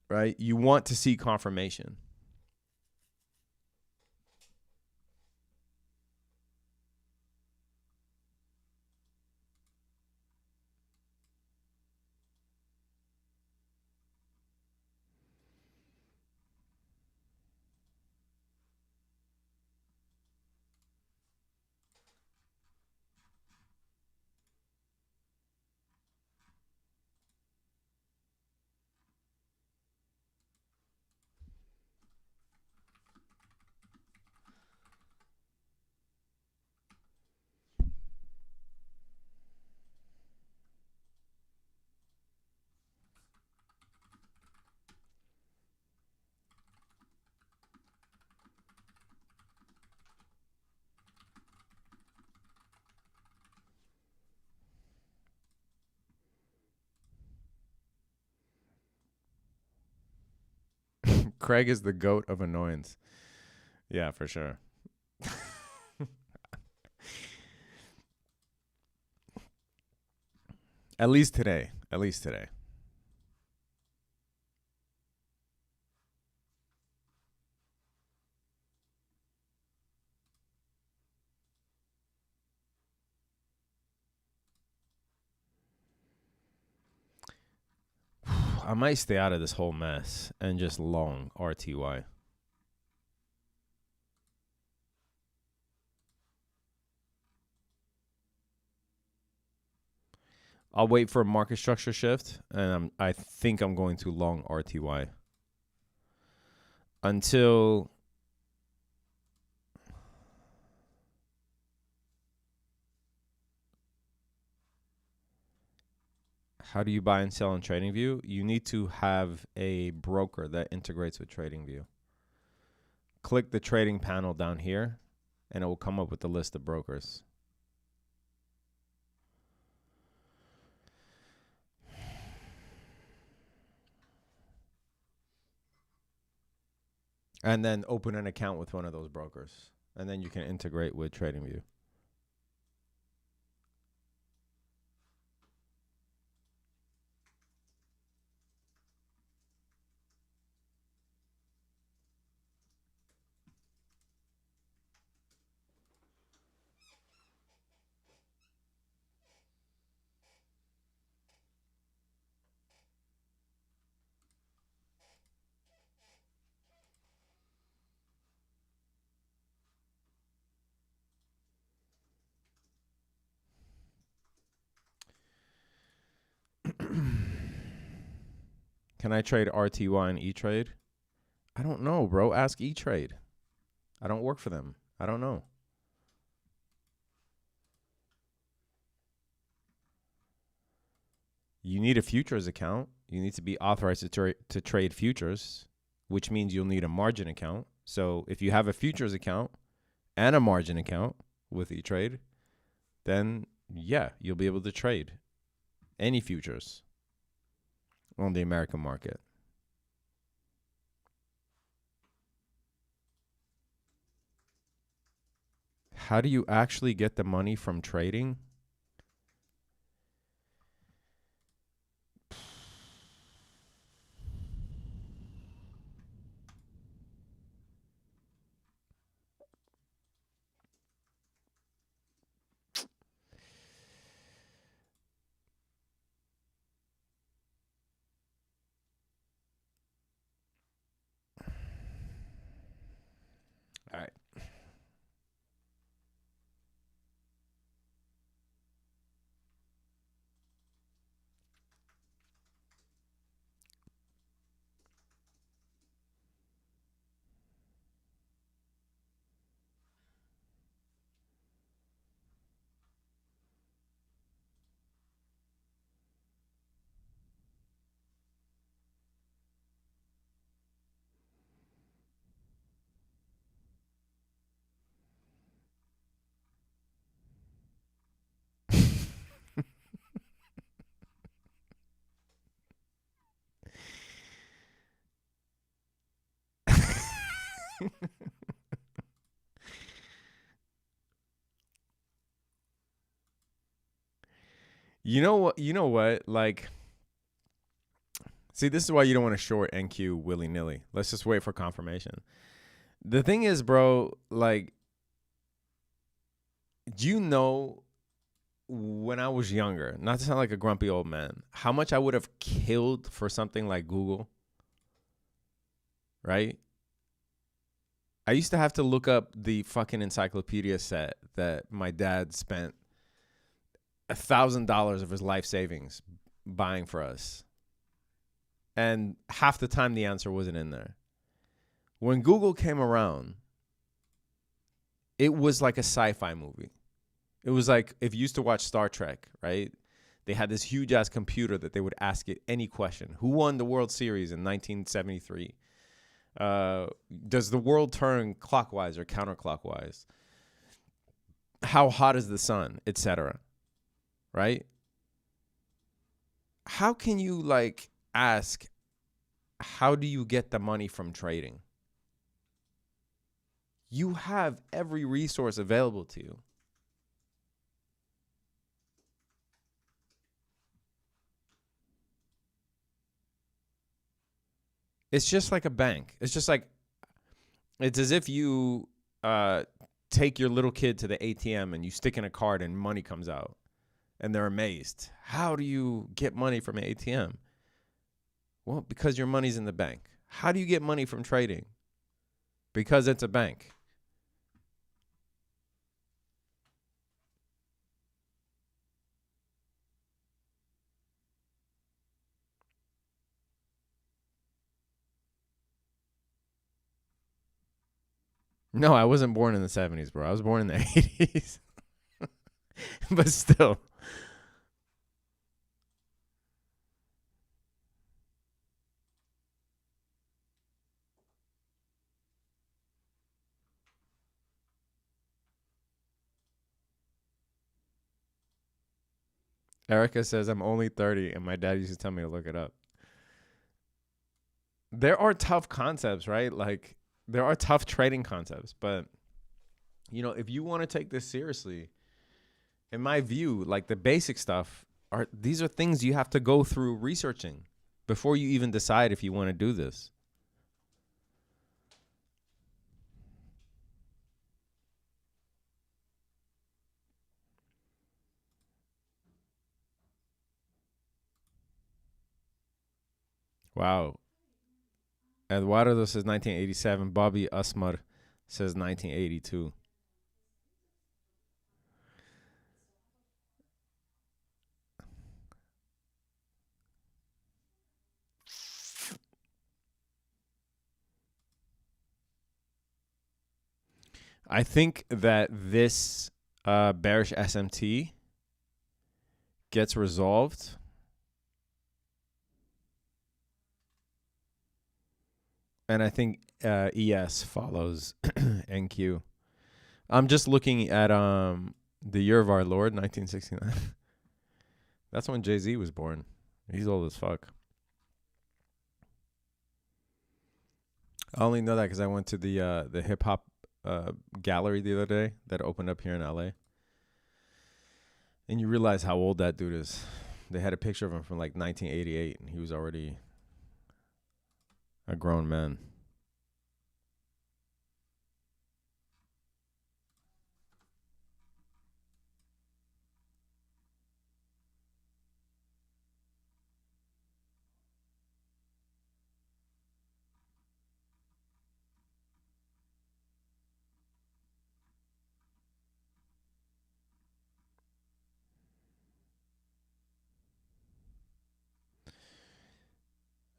Right? You want to see confirmation. Craig is the goat of annoyance. Yeah, for sure. At least today. At least today. I might stay out of this whole mess and just long RTY. I'll wait for a market structure shift, and I think I'm going to long RTY until how do you buy and sell on TradingView? You need to have a broker that integrates with TradingView. Click the trading panel down here, and it will come up with the list of brokers. And then open an account with one of those brokers. And then you can integrate with TradingView. Can I trade RTY and E-Trade? I don't know, bro. Ask E-Trade. I don't work for them. I don't know. You need a futures account. You need to be authorized to trade futures, which means you'll need a margin account. So if you have a futures account and a margin account with E-Trade, then yeah, you'll be able to trade any futures on the American market. How do you actually get the money from trading? All right. You know what? You know what? Like, see, this is why you don't want to short NQ willy nilly. Let's just wait for confirmation. The thing is, bro, like, do you know when I was younger, not to sound like a grumpy old man, how much I would have killed for something like Google? Right? I used to have to look up the fucking encyclopedia set that my dad spent $1,000 of his life savings buying for us. And half the time the answer wasn't in there. When Google came around, it was like a sci-fi movie. It was like if you used to watch Star Trek, right? They had this huge ass computer that they would ask it any question. Who won the World Series in 1973? Does the world turn clockwise or counterclockwise? How hot is the sun, etc. Right? How can you like ask, how do you get the money from trading? You have every resource available to you. It's just like a bank. It's just like it's as if you take your little kid to the ATM and you stick in a card and money comes out, and they're amazed. How do you get money from an ATM? Well, because your money's in the bank. How do you get money from trading? Because it's a bank. No, I wasn't born in the 70s, bro. I was born in the 80s. But still. Erica says, I'm only 30, and my dad used to tell me to look it up. There are tough concepts, right? Like, there are tough trading concepts. But, if you want to take this seriously, in my view, like the basic stuff, these are things you have to go through researching before you even decide if you want to do this. Wow. Eduardo says 1987. Bobby Usmar says 1982. I think that this bearish SMT gets resolved. And I think ES follows NQ. I'm just looking at the year of our Lord, 1969. That's when Jay-Z was born. He's old as fuck. I only know that because I went to the hip hop gallery the other day that opened up here in LA. And you realize how old that dude is. They had a picture of him from like 1988, and he was already a grown man.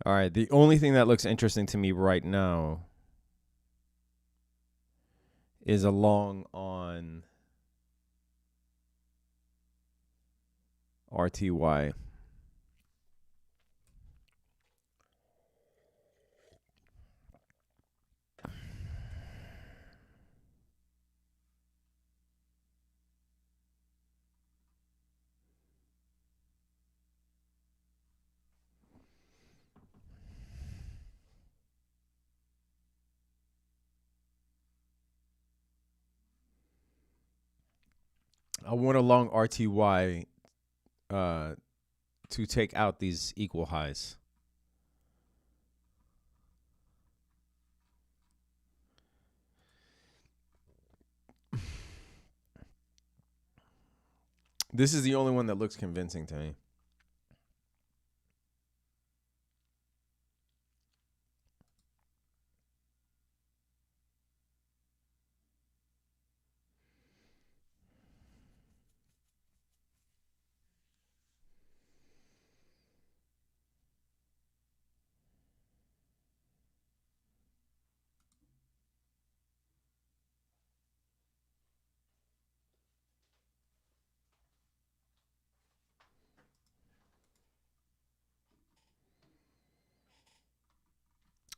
All right. The only thing that looks interesting to me right now is a long on RTY. I want a long RTY to take out these equal highs. This is the only one that looks convincing to me.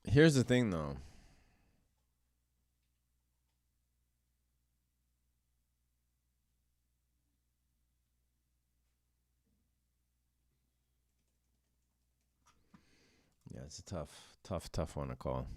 Here's the thing, though. Yeah, it's a tough one to call.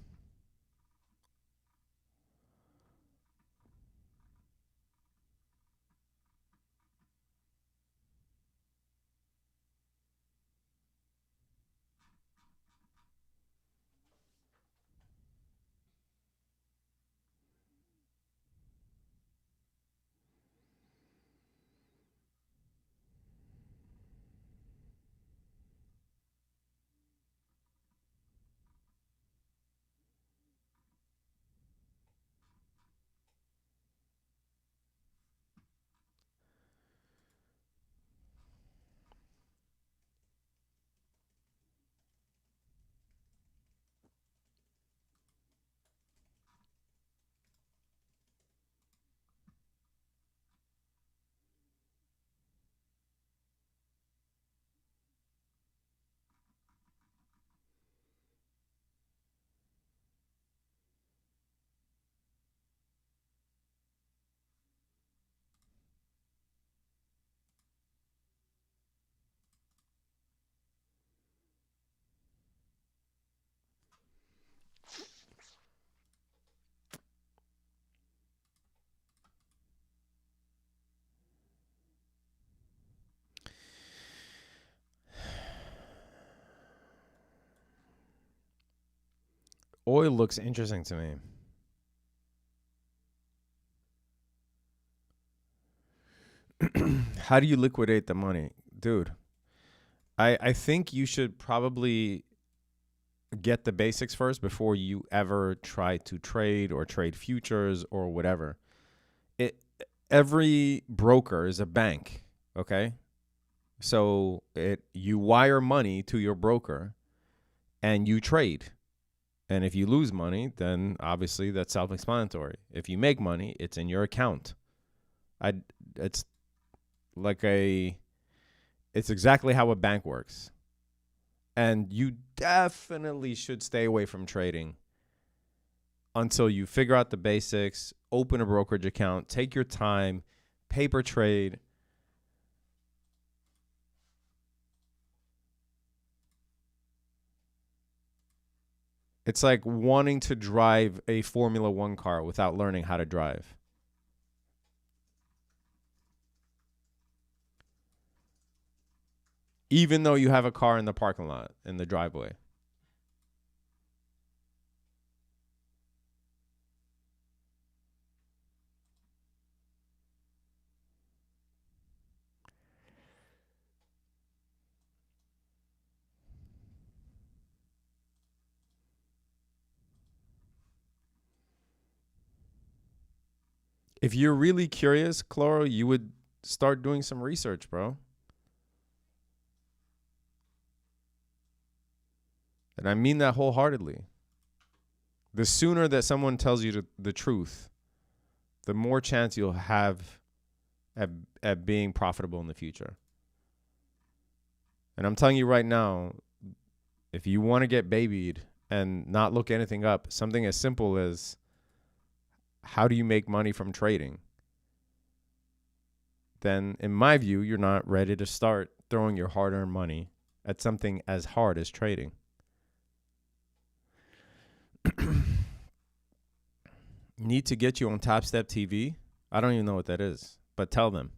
Oil looks interesting to me. How do you liquidate the money? Dude, I think you should probably get the basics first before you ever try to trade or trade futures or whatever. It Every broker is a bank, okay? So you wire money to your broker and you trade. And if you lose money, then obviously that's self-explanatory. If you make money, it's in your account. It's like it's exactly how a bank works. And you definitely should stay away from trading until you figure out the basics, open a brokerage account, take your time, paper trade. It's like wanting to drive a Formula One car without learning how to drive. Even though you have a car in the parking lot, in the driveway. If you're really curious, Chloro, you would start doing some research, bro. And I mean that wholeheartedly. The sooner that someone tells you the truth, the more chance you'll have at being profitable in the future. And I'm telling you right now, if you want to get babied and not look anything up, something as simple as how do you make money from trading? Then, in my view, you're not ready to start throwing your hard-earned money at something as hard as trading. Need to get you on Top Step TV? I don't even know what that is, but tell them.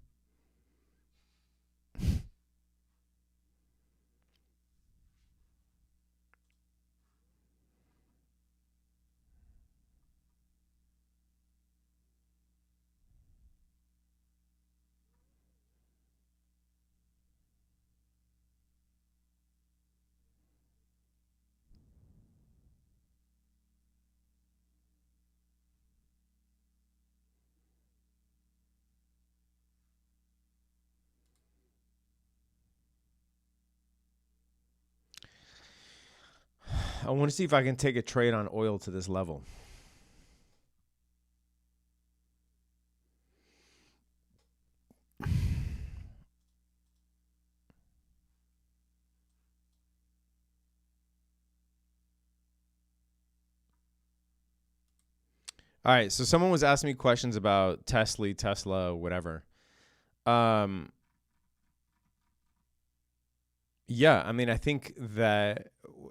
I want to see if I can take a trade on oil to this level. All right, so someone was asking me questions about Tesla, whatever. Yeah, I mean, I think that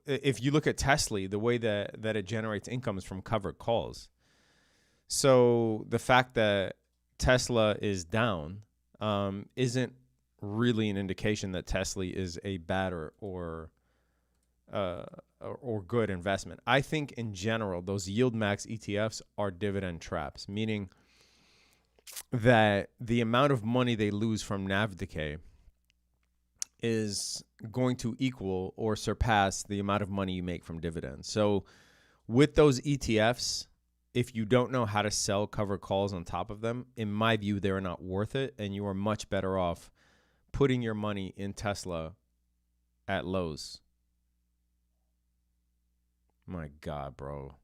if you look at Tesla, the way that it generates income is from covered calls. So the fact that Tesla is down isn't really an indication that Tesla is a bad or good investment. I think in general, those yield max ETFs are dividend traps, meaning that the amount of money they lose from NAV decay is going to equal or surpass the amount of money you make from dividends. So with those ETFs, if you don't know how to sell cover calls on top of them, in my view, they're not worth it. And you are much better off putting your money in Tesla at lows. My God, bro.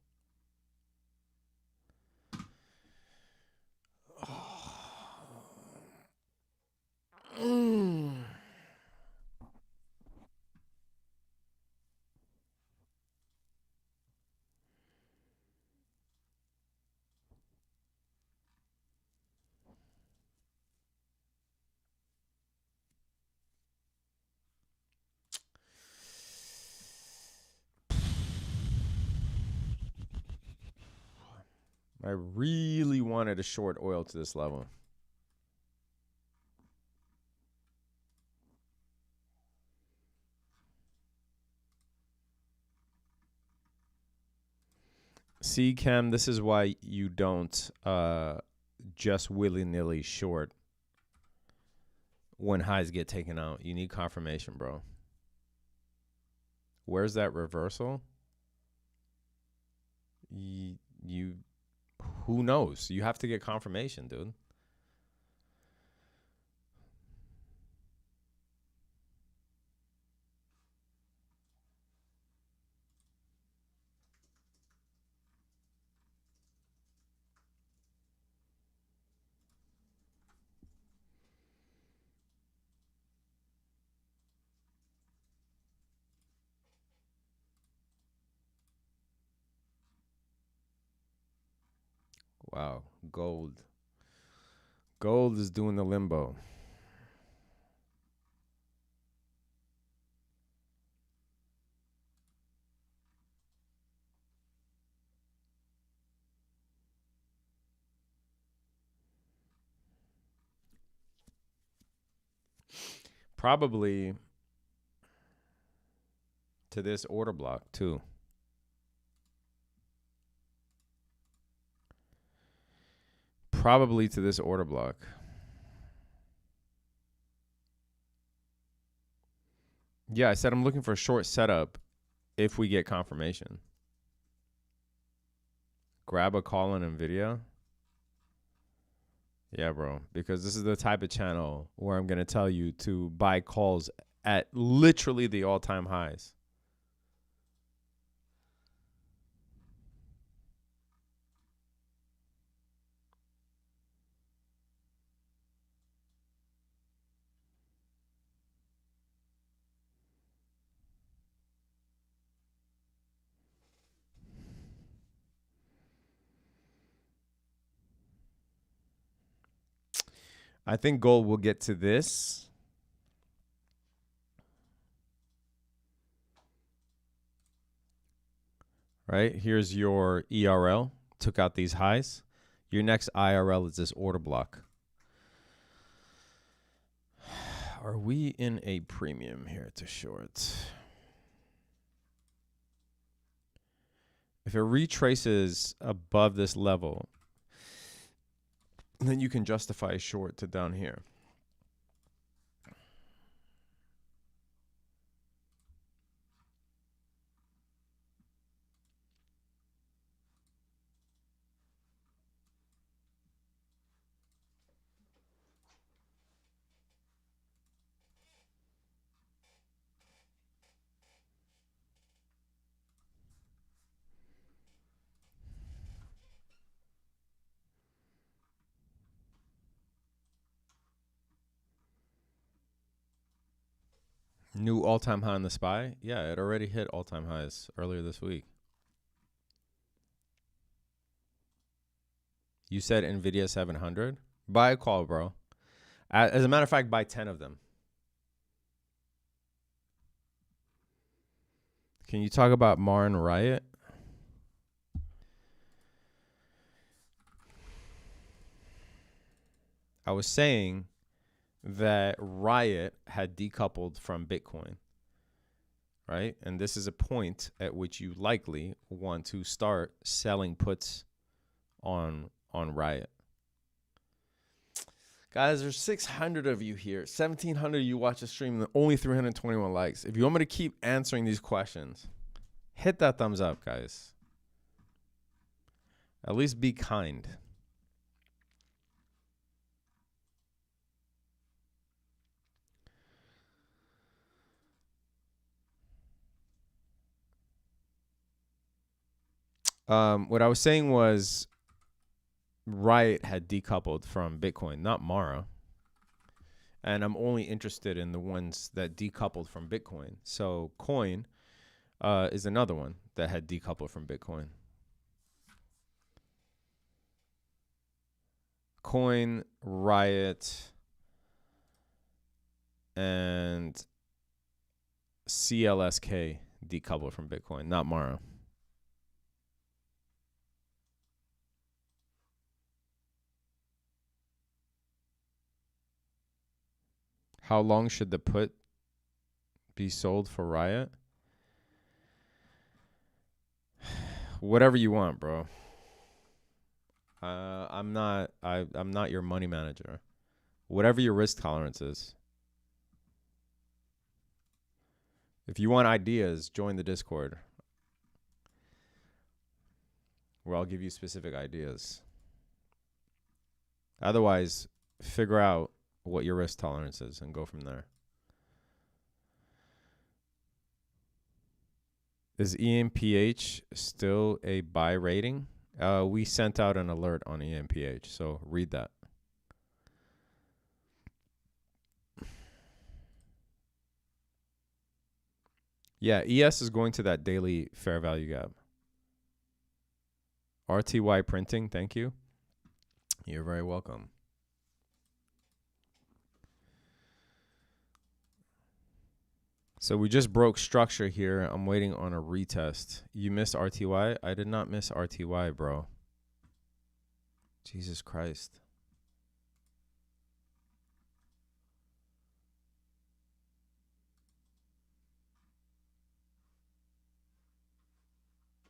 I really wanted to short oil to this level. See, Cam, this is why you don't just willy-nilly short when highs get taken out. You need confirmation, bro. Where's that reversal? You who knows? You have to get confirmation, dude. Wow, gold. Gold is doing the limbo. Probably to this order block too. Probably to this order block. Yeah, I said I'm looking for a short setup if we get confirmation. Grab a call on NVIDIA. Yeah, bro, because this is the type of channel where I'm going to tell you to buy calls at literally the all-time highs. I think gold will get to this. Right? Here's your ERL. Took out these highs. Your next IRL is this order block. Are we in a premium here to short? If it retraces above this level, then you can justify a short to down here. New all-time high on the SPY? Yeah, it already hit all-time highs earlier this week. You said NVIDIA 700? Buy a call, bro. As a matter of fact, buy 10 of them. Can you talk about Martin Riot? I was saying that Riot had decoupled from Bitcoin, right? And this is a point at which you likely want to start selling puts on Riot. Guys, there's 600 of you here. 1,700 you watch the stream and only 321 likes. If you want me to keep answering these questions, hit that thumbs up, guys. At least be kind. What I was saying was Riot had decoupled from Bitcoin, not Mara. And I'm only interested in the ones that decoupled from Bitcoin. So Coin is another one that had decoupled from Bitcoin. Coin, Riot, and CLSK decoupled from Bitcoin, not Mara. How long should the put be sold for Riot? Whatever you want, bro. I'm not your money manager. Whatever your risk tolerance is. If you want ideas, join the Discord, where I'll give you specific ideas. Otherwise, figure out what your risk tolerance is and go from there. Is EMPH still a buy rating? We sent out an alert on EMPH, so read that. Yeah, ES is going to that daily fair value gap. RTY printing, thank you. You're very welcome. So we just broke structure here. I'm waiting on a retest. You missed RTY? I did not miss RTY, bro. Jesus Christ.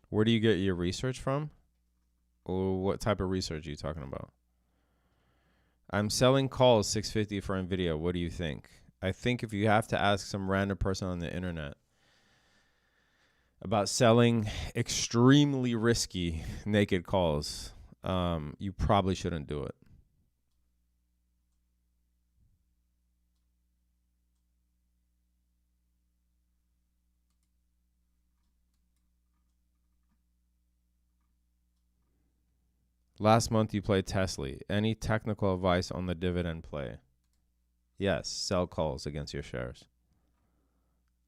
Where do you get your research from? Or what type of research are you talking about? I'm selling calls 650 for NVIDIA. What do you think? I think if you have to ask some random person on the internet about selling extremely risky naked calls, you probably shouldn't do it. Last month you played Tesla. Any technical advice on the dividend play? Yes, sell calls against your shares.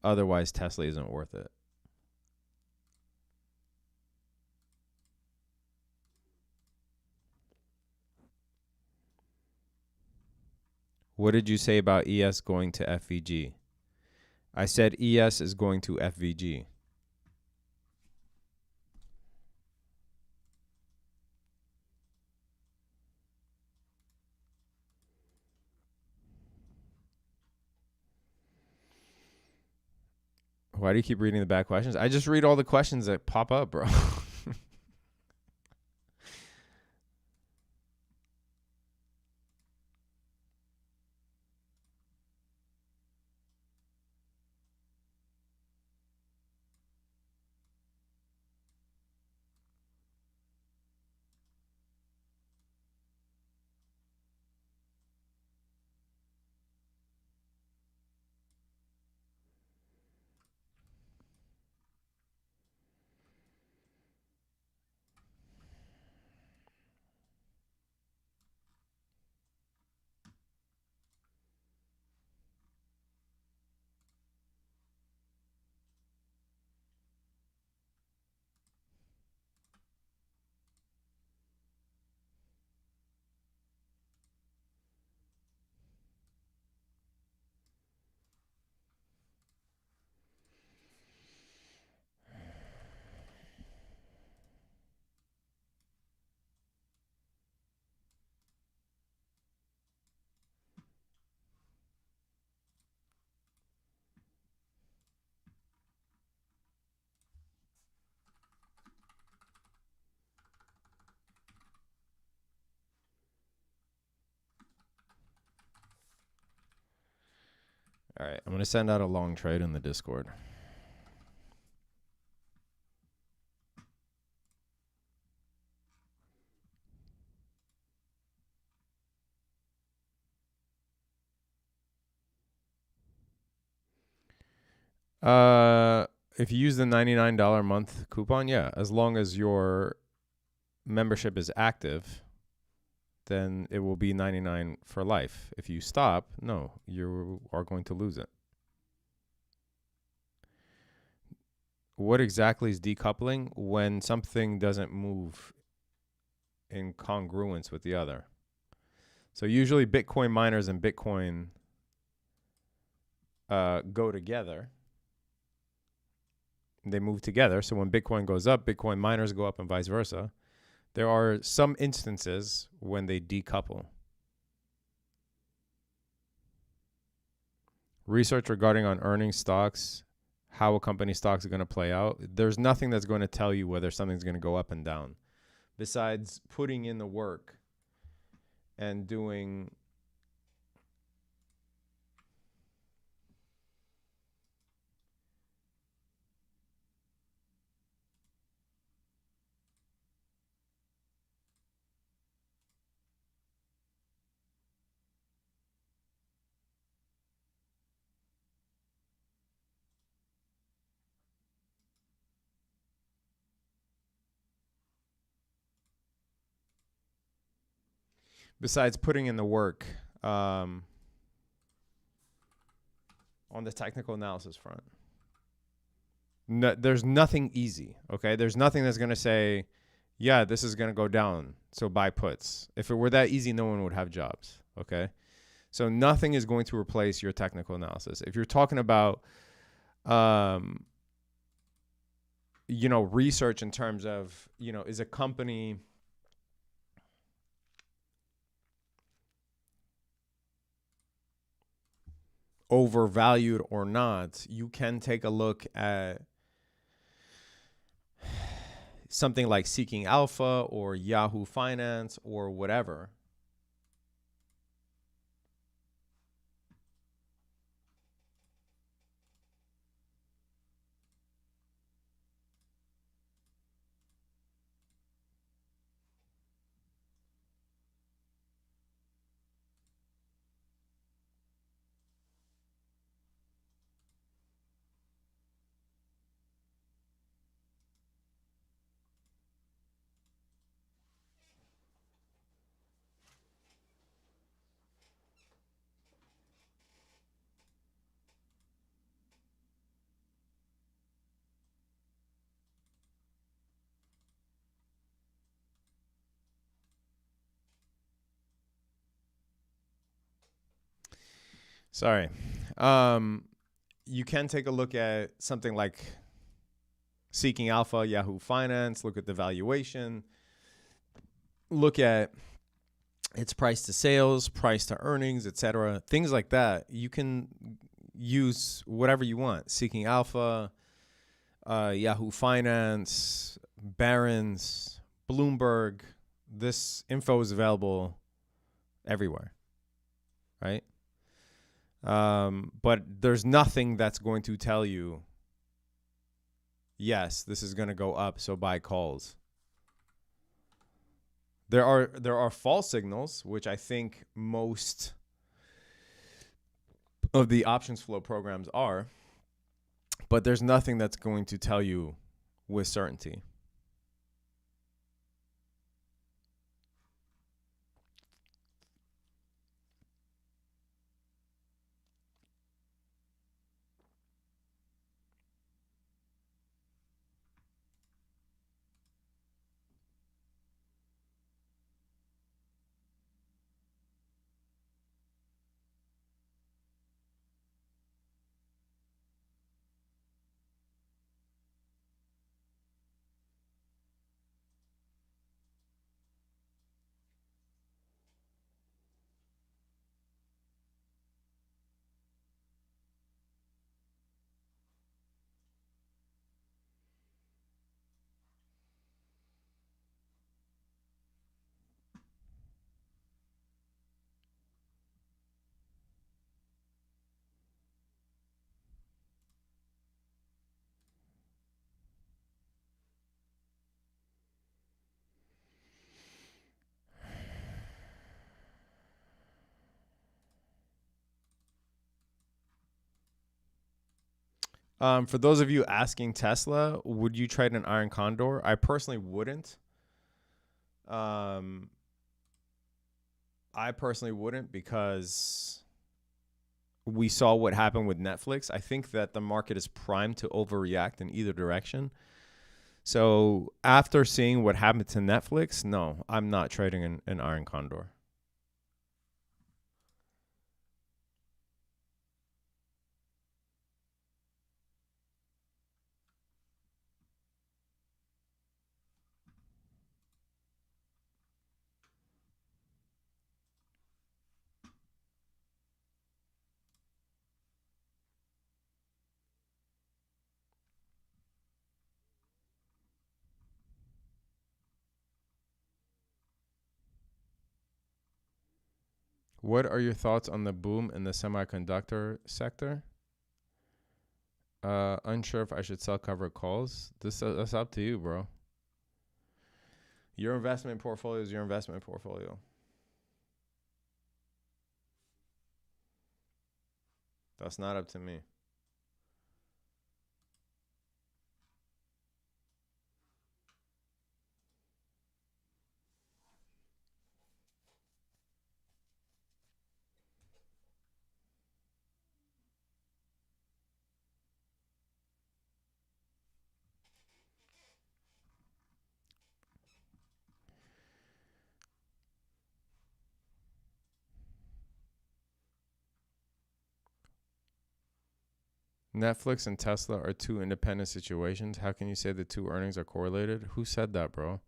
Otherwise, Tesla isn't worth it. What did you say about ES going to FVG? I said ES is going to FVG. Why do you keep reading the bad questions? I just read all the questions that pop up, bro. All right, I'm going to send out a long trade in the Discord. If you use the $99 a month coupon, yeah, as long as your membership is active, then it will be $99 for life. If you stop, no, you are going to lose it. What exactly is decoupling? When something doesn't move in congruence with the other. So usually Bitcoin miners and Bitcoin go together. They move together. So when Bitcoin goes up, Bitcoin miners go up and vice versa. There are some instances when they decouple. Research regarding on earning stocks how a company stocks are going to play out. There's nothing that's going to tell you whether something's going to go up and down besides putting in the work and doing besides putting in the work on the technical analysis front. No, there's nothing easy, okay? There's nothing that's going to say, yeah, this is going to go down, so buy puts. If it were that easy, no one would have jobs, okay? So nothing is going to replace your technical analysis. If you're talking about, research in terms of, is a company overvalued or not, you can take a look at something like Seeking Alpha or Yahoo Finance or whatever. Sorry. You can take a look at something like Seeking Alpha, Yahoo Finance, look at the valuation, look at its price to sales, price to earnings, etc. Things like that. You can use whatever you want. Seeking Alpha, Yahoo Finance, Barron's, Bloomberg. This info is available everywhere, right? But there's nothing that's going to tell you, yes, this is going to go up, so buy calls. There are false signals, which I think most of the options flow programs are, but there's nothing that's going to tell you with certainty. For those of you asking Tesla, would you trade an Iron Condor? I personally wouldn't. I personally wouldn't because we saw what happened with Netflix. I think that the market is primed to overreact in either direction. So after seeing what happened to Netflix, no, I'm not trading an Iron Condor. What are your thoughts on the boom in the semiconductor sector? Unsure if I should sell covered calls. That's up to you, bro. Your investment portfolio is your investment portfolio. That's not up to me. Netflix and Tesla are two independent situations. How can you say the two earnings are correlated? Who said that, bro?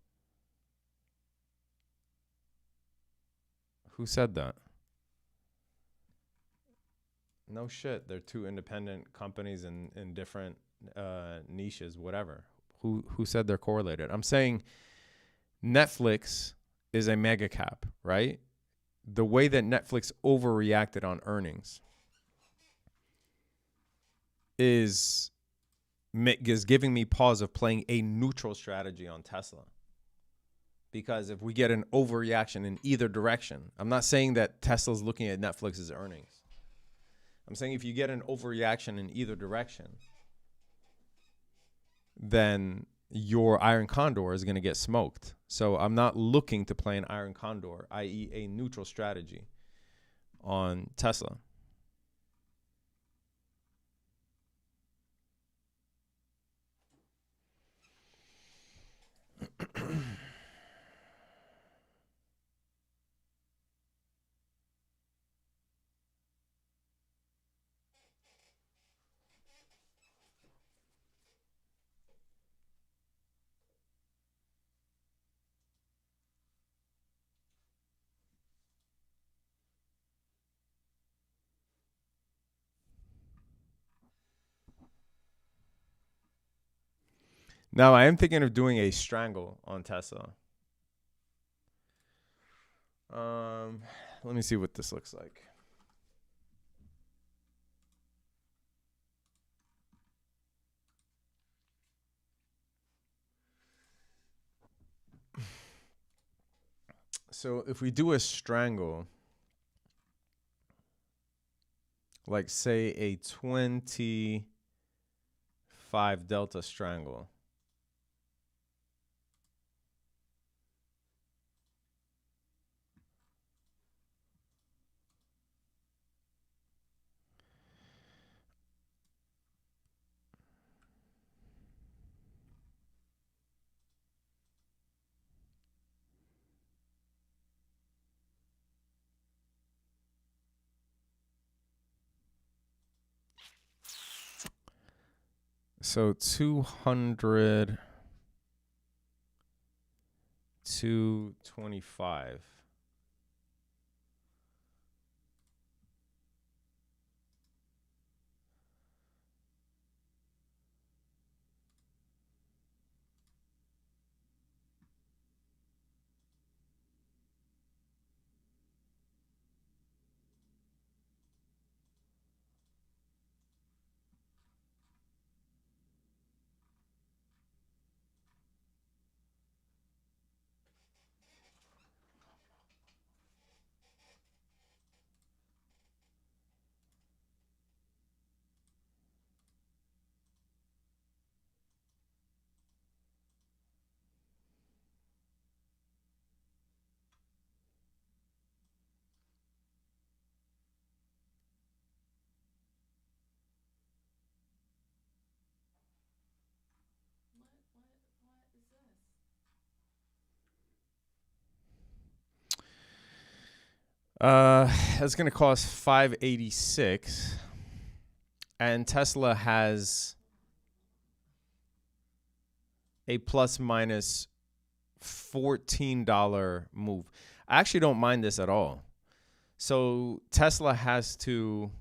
Who said that? No shit. They're two independent companies in different niches, whatever. Who said they're correlated? I'm saying Netflix is a mega cap, right? The way that Netflix overreacted on earnings is giving me pause of playing a neutral strategy on Tesla. Because if we get an overreaction in either direction, I'm not saying that Tesla's looking at Netflix's earnings. I'm saying if you get an overreaction in either direction, then your iron condor is going to get smoked. So I'm not looking to play an iron condor, i.e. a neutral strategy on Tesla. Now, I am thinking of doing a strangle on Tesla. Let me see what this looks like. So if we do a strangle, like say a 25 delta strangle, so 200, 225. What is this? That's gonna cost 586, and Tesla has a plus minus $14 move. I actually don't mind this at all. So Tesla has to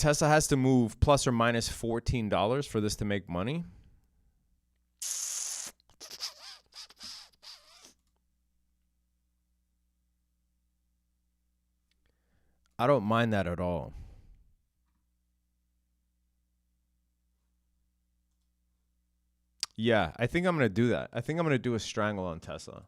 Tesla has to move plus or minus $14 for this to make money. I don't mind that at all. Yeah, I think I'm going to do that. I think I'm going to do a strangle on Tesla.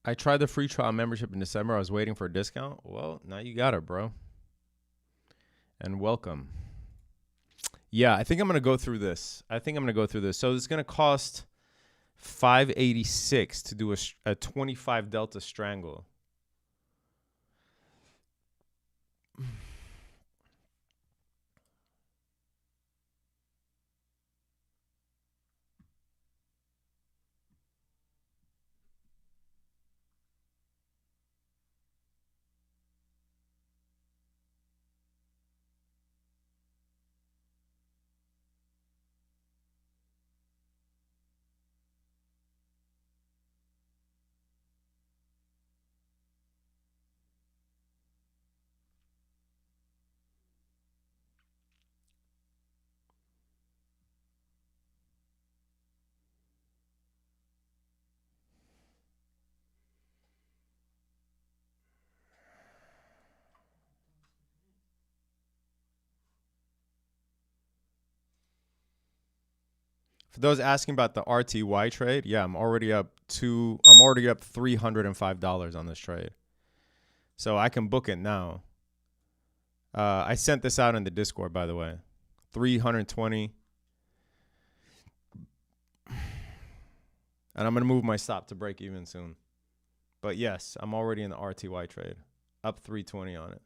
I tried the free trial membership in December. I was waiting for a discount. Well, now you got it, bro. And welcome. Yeah, I think I'm going to go through this. So it's going to cost $586 to do a 25 Delta strangle. For those asking about the RTY trade, yeah, I'm already up $305 on this trade. So I can book it now. I sent this out in the Discord, by the way. 320. And I'm going to move my stop to break even soon. But yes, I'm already in the RTY trade. Up 320 on it.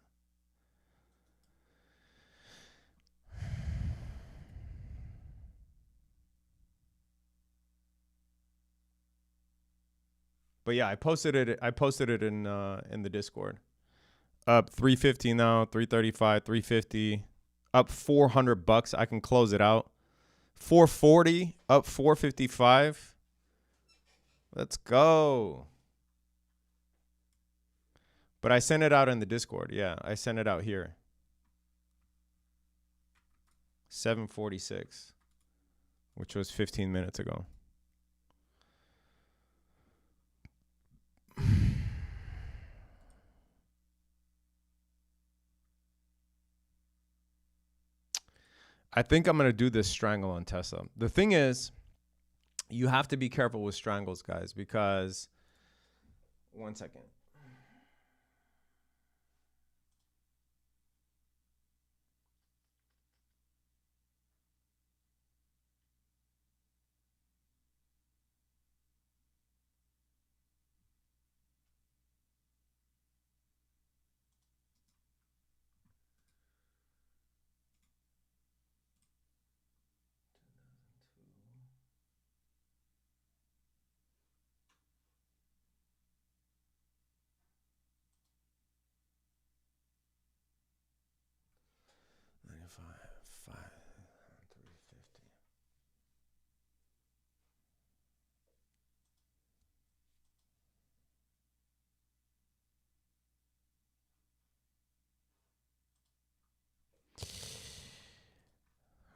But yeah, I posted it in the Discord. Up 350 now, 335, 350, up $400. I can close it out. 440, up 455. Let's go. But I sent it out in the Discord. Yeah, I sent it out here. 746, which was 15 minutes ago. I think I'm going to do this strangle on Tesla. The thing is, you have to be careful with strangles, guys, because 1 second.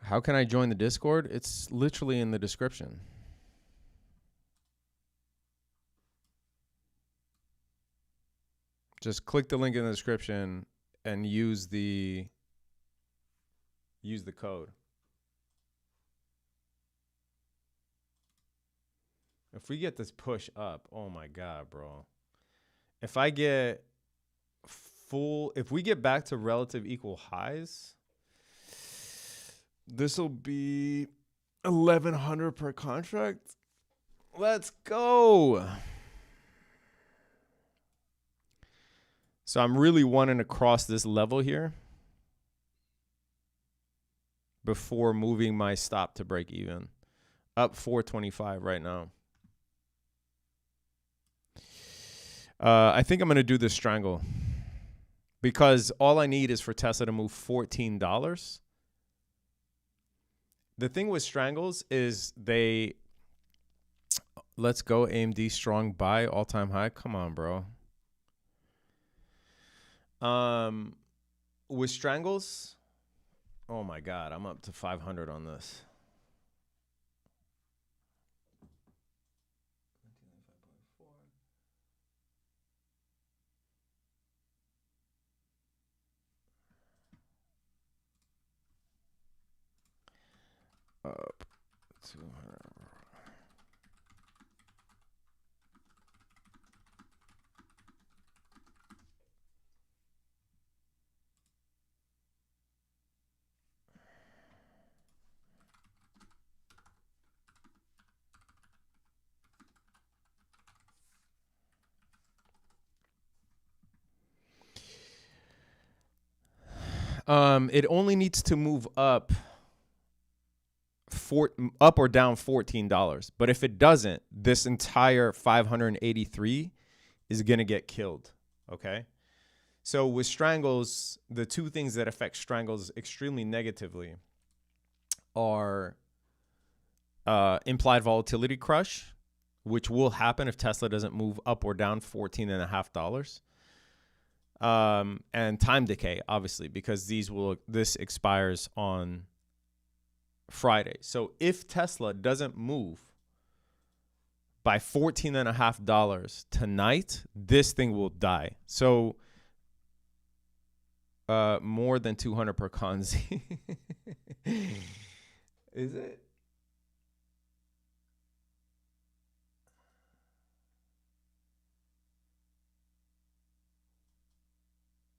How can I join the Discord? It's literally in the description. Just click the link in the description and use the code. If we get this push up, oh my God, bro. If I get if we get back to relative equal highs, this will be 1,100 per contract. Let's go. So I'm really wanting to cross this level here before moving my stop to break even. Up 425 right now. I think I'm going to do this strangle because all I need is for Tesla to move $14. The thing with strangles is let's go AMD strong buy all-time high. Come on, bro. With strangles, oh my God, I'm up to 500 on this. Up 200. It only needs to move up or down $14. But if it doesn't, this entire 583 is going to get killed. Okay. So with strangles, the two things that affect strangles extremely negatively are implied volatility crush, which will happen if Tesla doesn't move up or down $14.50. And time decay, obviously, because this expires on Friday. So if Tesla doesn't move by $14.50 tonight, this thing will die. So more than 200 per Conzi. Is it?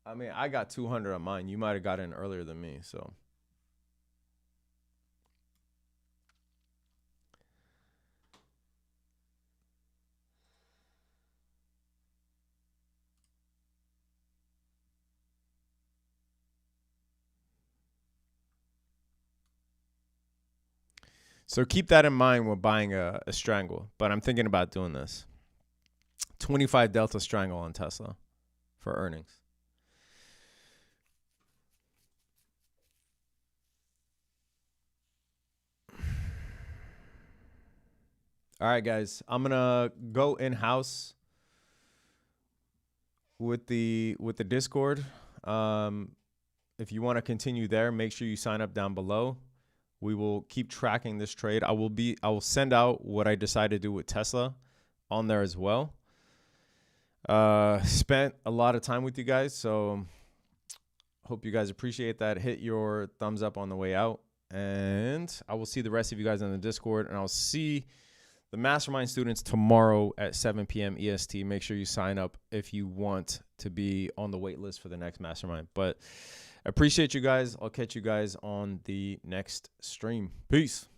I mean, I got 200 on mine. You might have got in earlier than me, so. So keep that in mind when buying a strangle, but I'm thinking about doing this. 25 Delta strangle on Tesla for earnings. All right, guys, I'm gonna go in-house with the Discord. If you want to continue there, make sure you sign up down below. We will keep tracking this trade. I will send out what I decide to do with Tesla on there as well. Spent a lot of time with you guys, so hope you guys appreciate that. Hit your thumbs up on the way out, and I will see the rest of you guys on the Discord, and I'll see the mastermind students tomorrow at 7 p.m. EST. Make sure you sign up if you want to be on the wait list for the next mastermind. But I appreciate you guys. I'll catch you guys on the next stream. Peace.